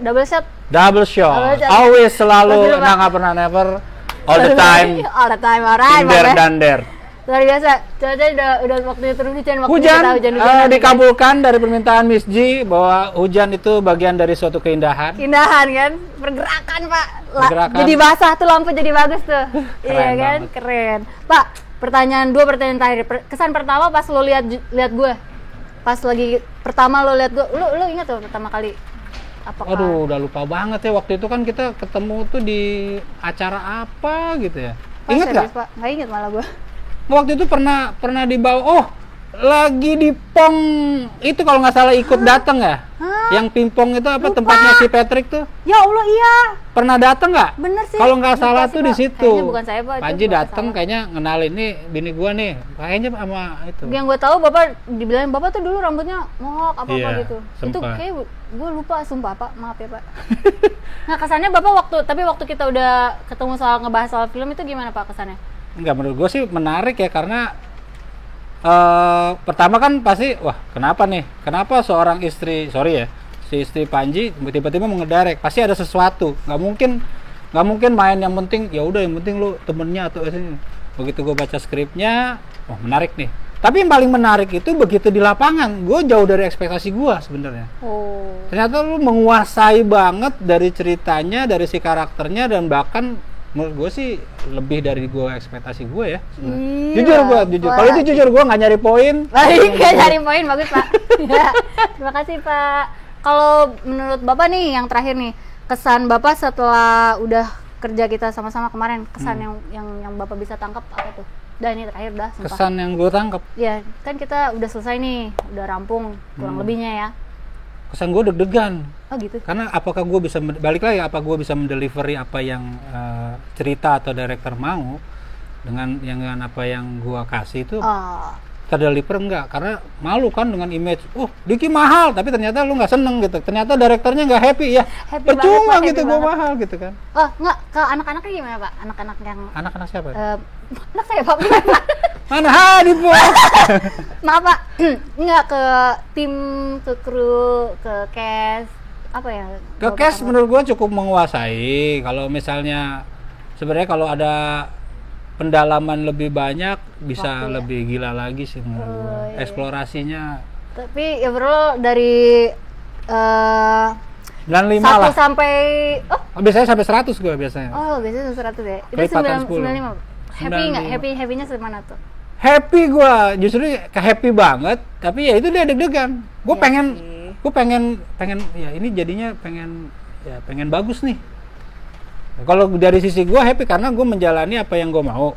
Double shot. Always, selalu, nggak pernah never, all the time. All the time, alright. Dander. Luar biasa. Cuaca udah waktunya turun hujan. Hujan dikabulkan dari permintaan Miss G bahwa hujan itu bagian dari suatu keindahan. Keindahan kan, pergerakan Pak. Pergerakan. Jadi basah tuh lampu jadi bagus tuh. Iya kan, banget. keren. Pak, dua pertanyaan terakhir. Kesan pertama pas lo lihat gue, pas lagi pertama lo lihat gue, lo ingat tuh pertama kali? Apakah? Aduh, udah lupa banget ya, waktu itu kan kita ketemu tuh di acara apa gitu ya. Ingat nggak? Pak, nggak ingat malah gue. Waktu itu pernah dibawa, lagi di POM itu kalau nggak salah ikut datang ya. Yang pingpong itu apa tempatnya si Patrick tuh? Ya Allah iya. Pernah datang nggak? Bener sih. Kalau nggak Lupa salah sih, tuh Pak. di situ. Kayaknya bukan saya, Pak. Itu Panji bukan datang salah. kayaknya ngenalin nih bini gua nih. Kayaknya sama itu. Yang gue tahu bapak dibilangin bapak tuh dulu rambutnya mohawk apa Iya, gitu. Itu sumpah. kayak gue lupa sumpah Pak, maaf ya Pak. Nah kesannya bapak waktu kita udah ketemu soal ngebahas soal film itu gimana Pak kesannya? Enggak, menurut gua sih menarik ya karena pertama kan pasti wah kenapa nih? Kenapa seorang istri, sorry ya, si istri Panji tiba-tiba mau ngedirect? Pasti ada sesuatu. Nggak mungkin main yang penting ya udah yang penting lu temennya atau ini. Begitu gue baca skripnya, wah menarik nih. Tapi yang paling menarik itu begitu di lapangan, gue jauh dari ekspektasi gue sebenarnya. Oh. Ternyata lu menguasai banget dari ceritanya, dari si karakternya dan bahkan menurut gue sih lebih dari gue ekspektasi gue ya. Iya, Jujur. Pak. Kalau itu jujur gue nggak nyari poin. Baik, ya cari poin bagus Pak. Ya, terima kasih Pak. Kalau menurut Bapak nih yang terakhir nih, kesan Bapak setelah udah kerja kita sama-sama kemarin, kesan yang Bapak bisa tangkap apa tuh? Udah ini terakhir dah, sumpah. Kesan yang gue tangkap, Ya, kan kita udah selesai nih, udah rampung kurang lebihnya ya. kesan gue deg-degan. Oh gitu. Karena apakah gue bisa balik lagi, apa gue bisa mendelivery apa yang cerita atau director mau dengan apa yang gue kasih itu Oh. terdeliver enggak? Karena malu kan dengan image, Diki mahal, tapi ternyata lu nggak seneng gitu. Ternyata direkturnya nggak happy ya. Happy Percuma banget, gitu happy gue banget. mahal gitu kan. Oh, enggak, ke anak-anaknya gimana, Pak? Anak-anak yang Anak-anak siapa? anak saya, Pak. Bukan, Pak. Mana Hadi po? Maaf, Pak. Enggak ke tim, ke kru, ke cast, apa ya? Ke cast menurut gue cukup menguasai. Kalau misalnya sebenarnya kalau ada pendalaman lebih banyak bisa Waktu ya? lebih gila lagi sih menurut gue. iya. Eksplorasinya Tapi ya bro dari 95 1 lah. sampai Biasanya sampai 100 gue biasanya. biasanya 100 ya. Itu Kelipatan 10. 95. Happy enggak? 95. Happy-nya semana tuh? Happy gue, justru happy banget. Tapi ya itu dia deg-degan. Gue Iya pengen, sih. gue pengen ya ini jadinya pengen bagus nih. Kalau dari sisi gue happy karena gue menjalani apa yang gue mau.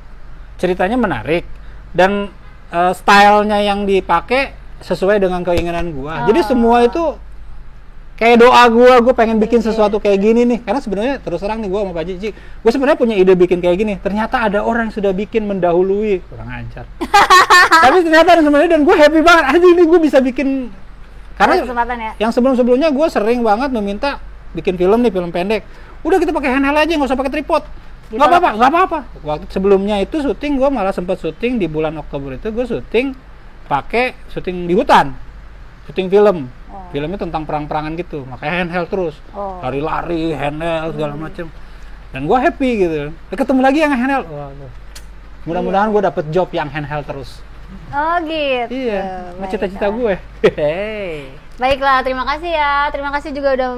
Ceritanya menarik dan stylenya yang dipakai sesuai dengan keinginan gue. Jadi semua itu kayak doa gue pengen bikin sesuatu kayak gini nih. Karena sebenarnya terus terang nih gue sama Pak Cici, gue sebenarnya punya ide bikin kayak gini. Ternyata ada orang yang sudah bikin mendahului, kurang ajar. Tapi ternyata ada sebenarnya dan gue happy banget. Anjing ini gue bisa bikin karena Kesempatan ya. yang sebelum-sebelumnya gue sering banget meminta bikin film nih, film pendek. Udah kita pakai handheld aja, nggak usah pakai tripod. Gitu Nggak apa-apa. Waktu sebelumnya itu syuting, gue malah sempat syuting di bulan Oktober itu gue syuting syuting di hutan, syuting film. Filmnya tentang perang-perangan gitu, makanya handheld terus, lari-lari, handheld segala macem. Dan gue happy gitu. Ketemu lagi yang handheld. Waduh. Mudah-mudahan gue dapet job yang handheld terus. Oh gitu. Iya, Baik, cita-cita Kak. gue. Hehehe. Baiklah, terima kasih ya. Terima kasih juga udah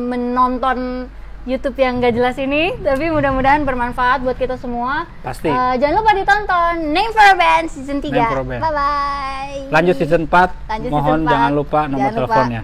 menonton YouTube yang gak jelas ini. Tapi mudah-mudahan bermanfaat buat kita semua. Pasti. Jangan lupa ditonton Name for a Band season 3. Name for a Band. Bye-bye. Lanjut season 4. Lanjut Mohon season 4. jangan lupa nomor Jangan lupa. teleponnya.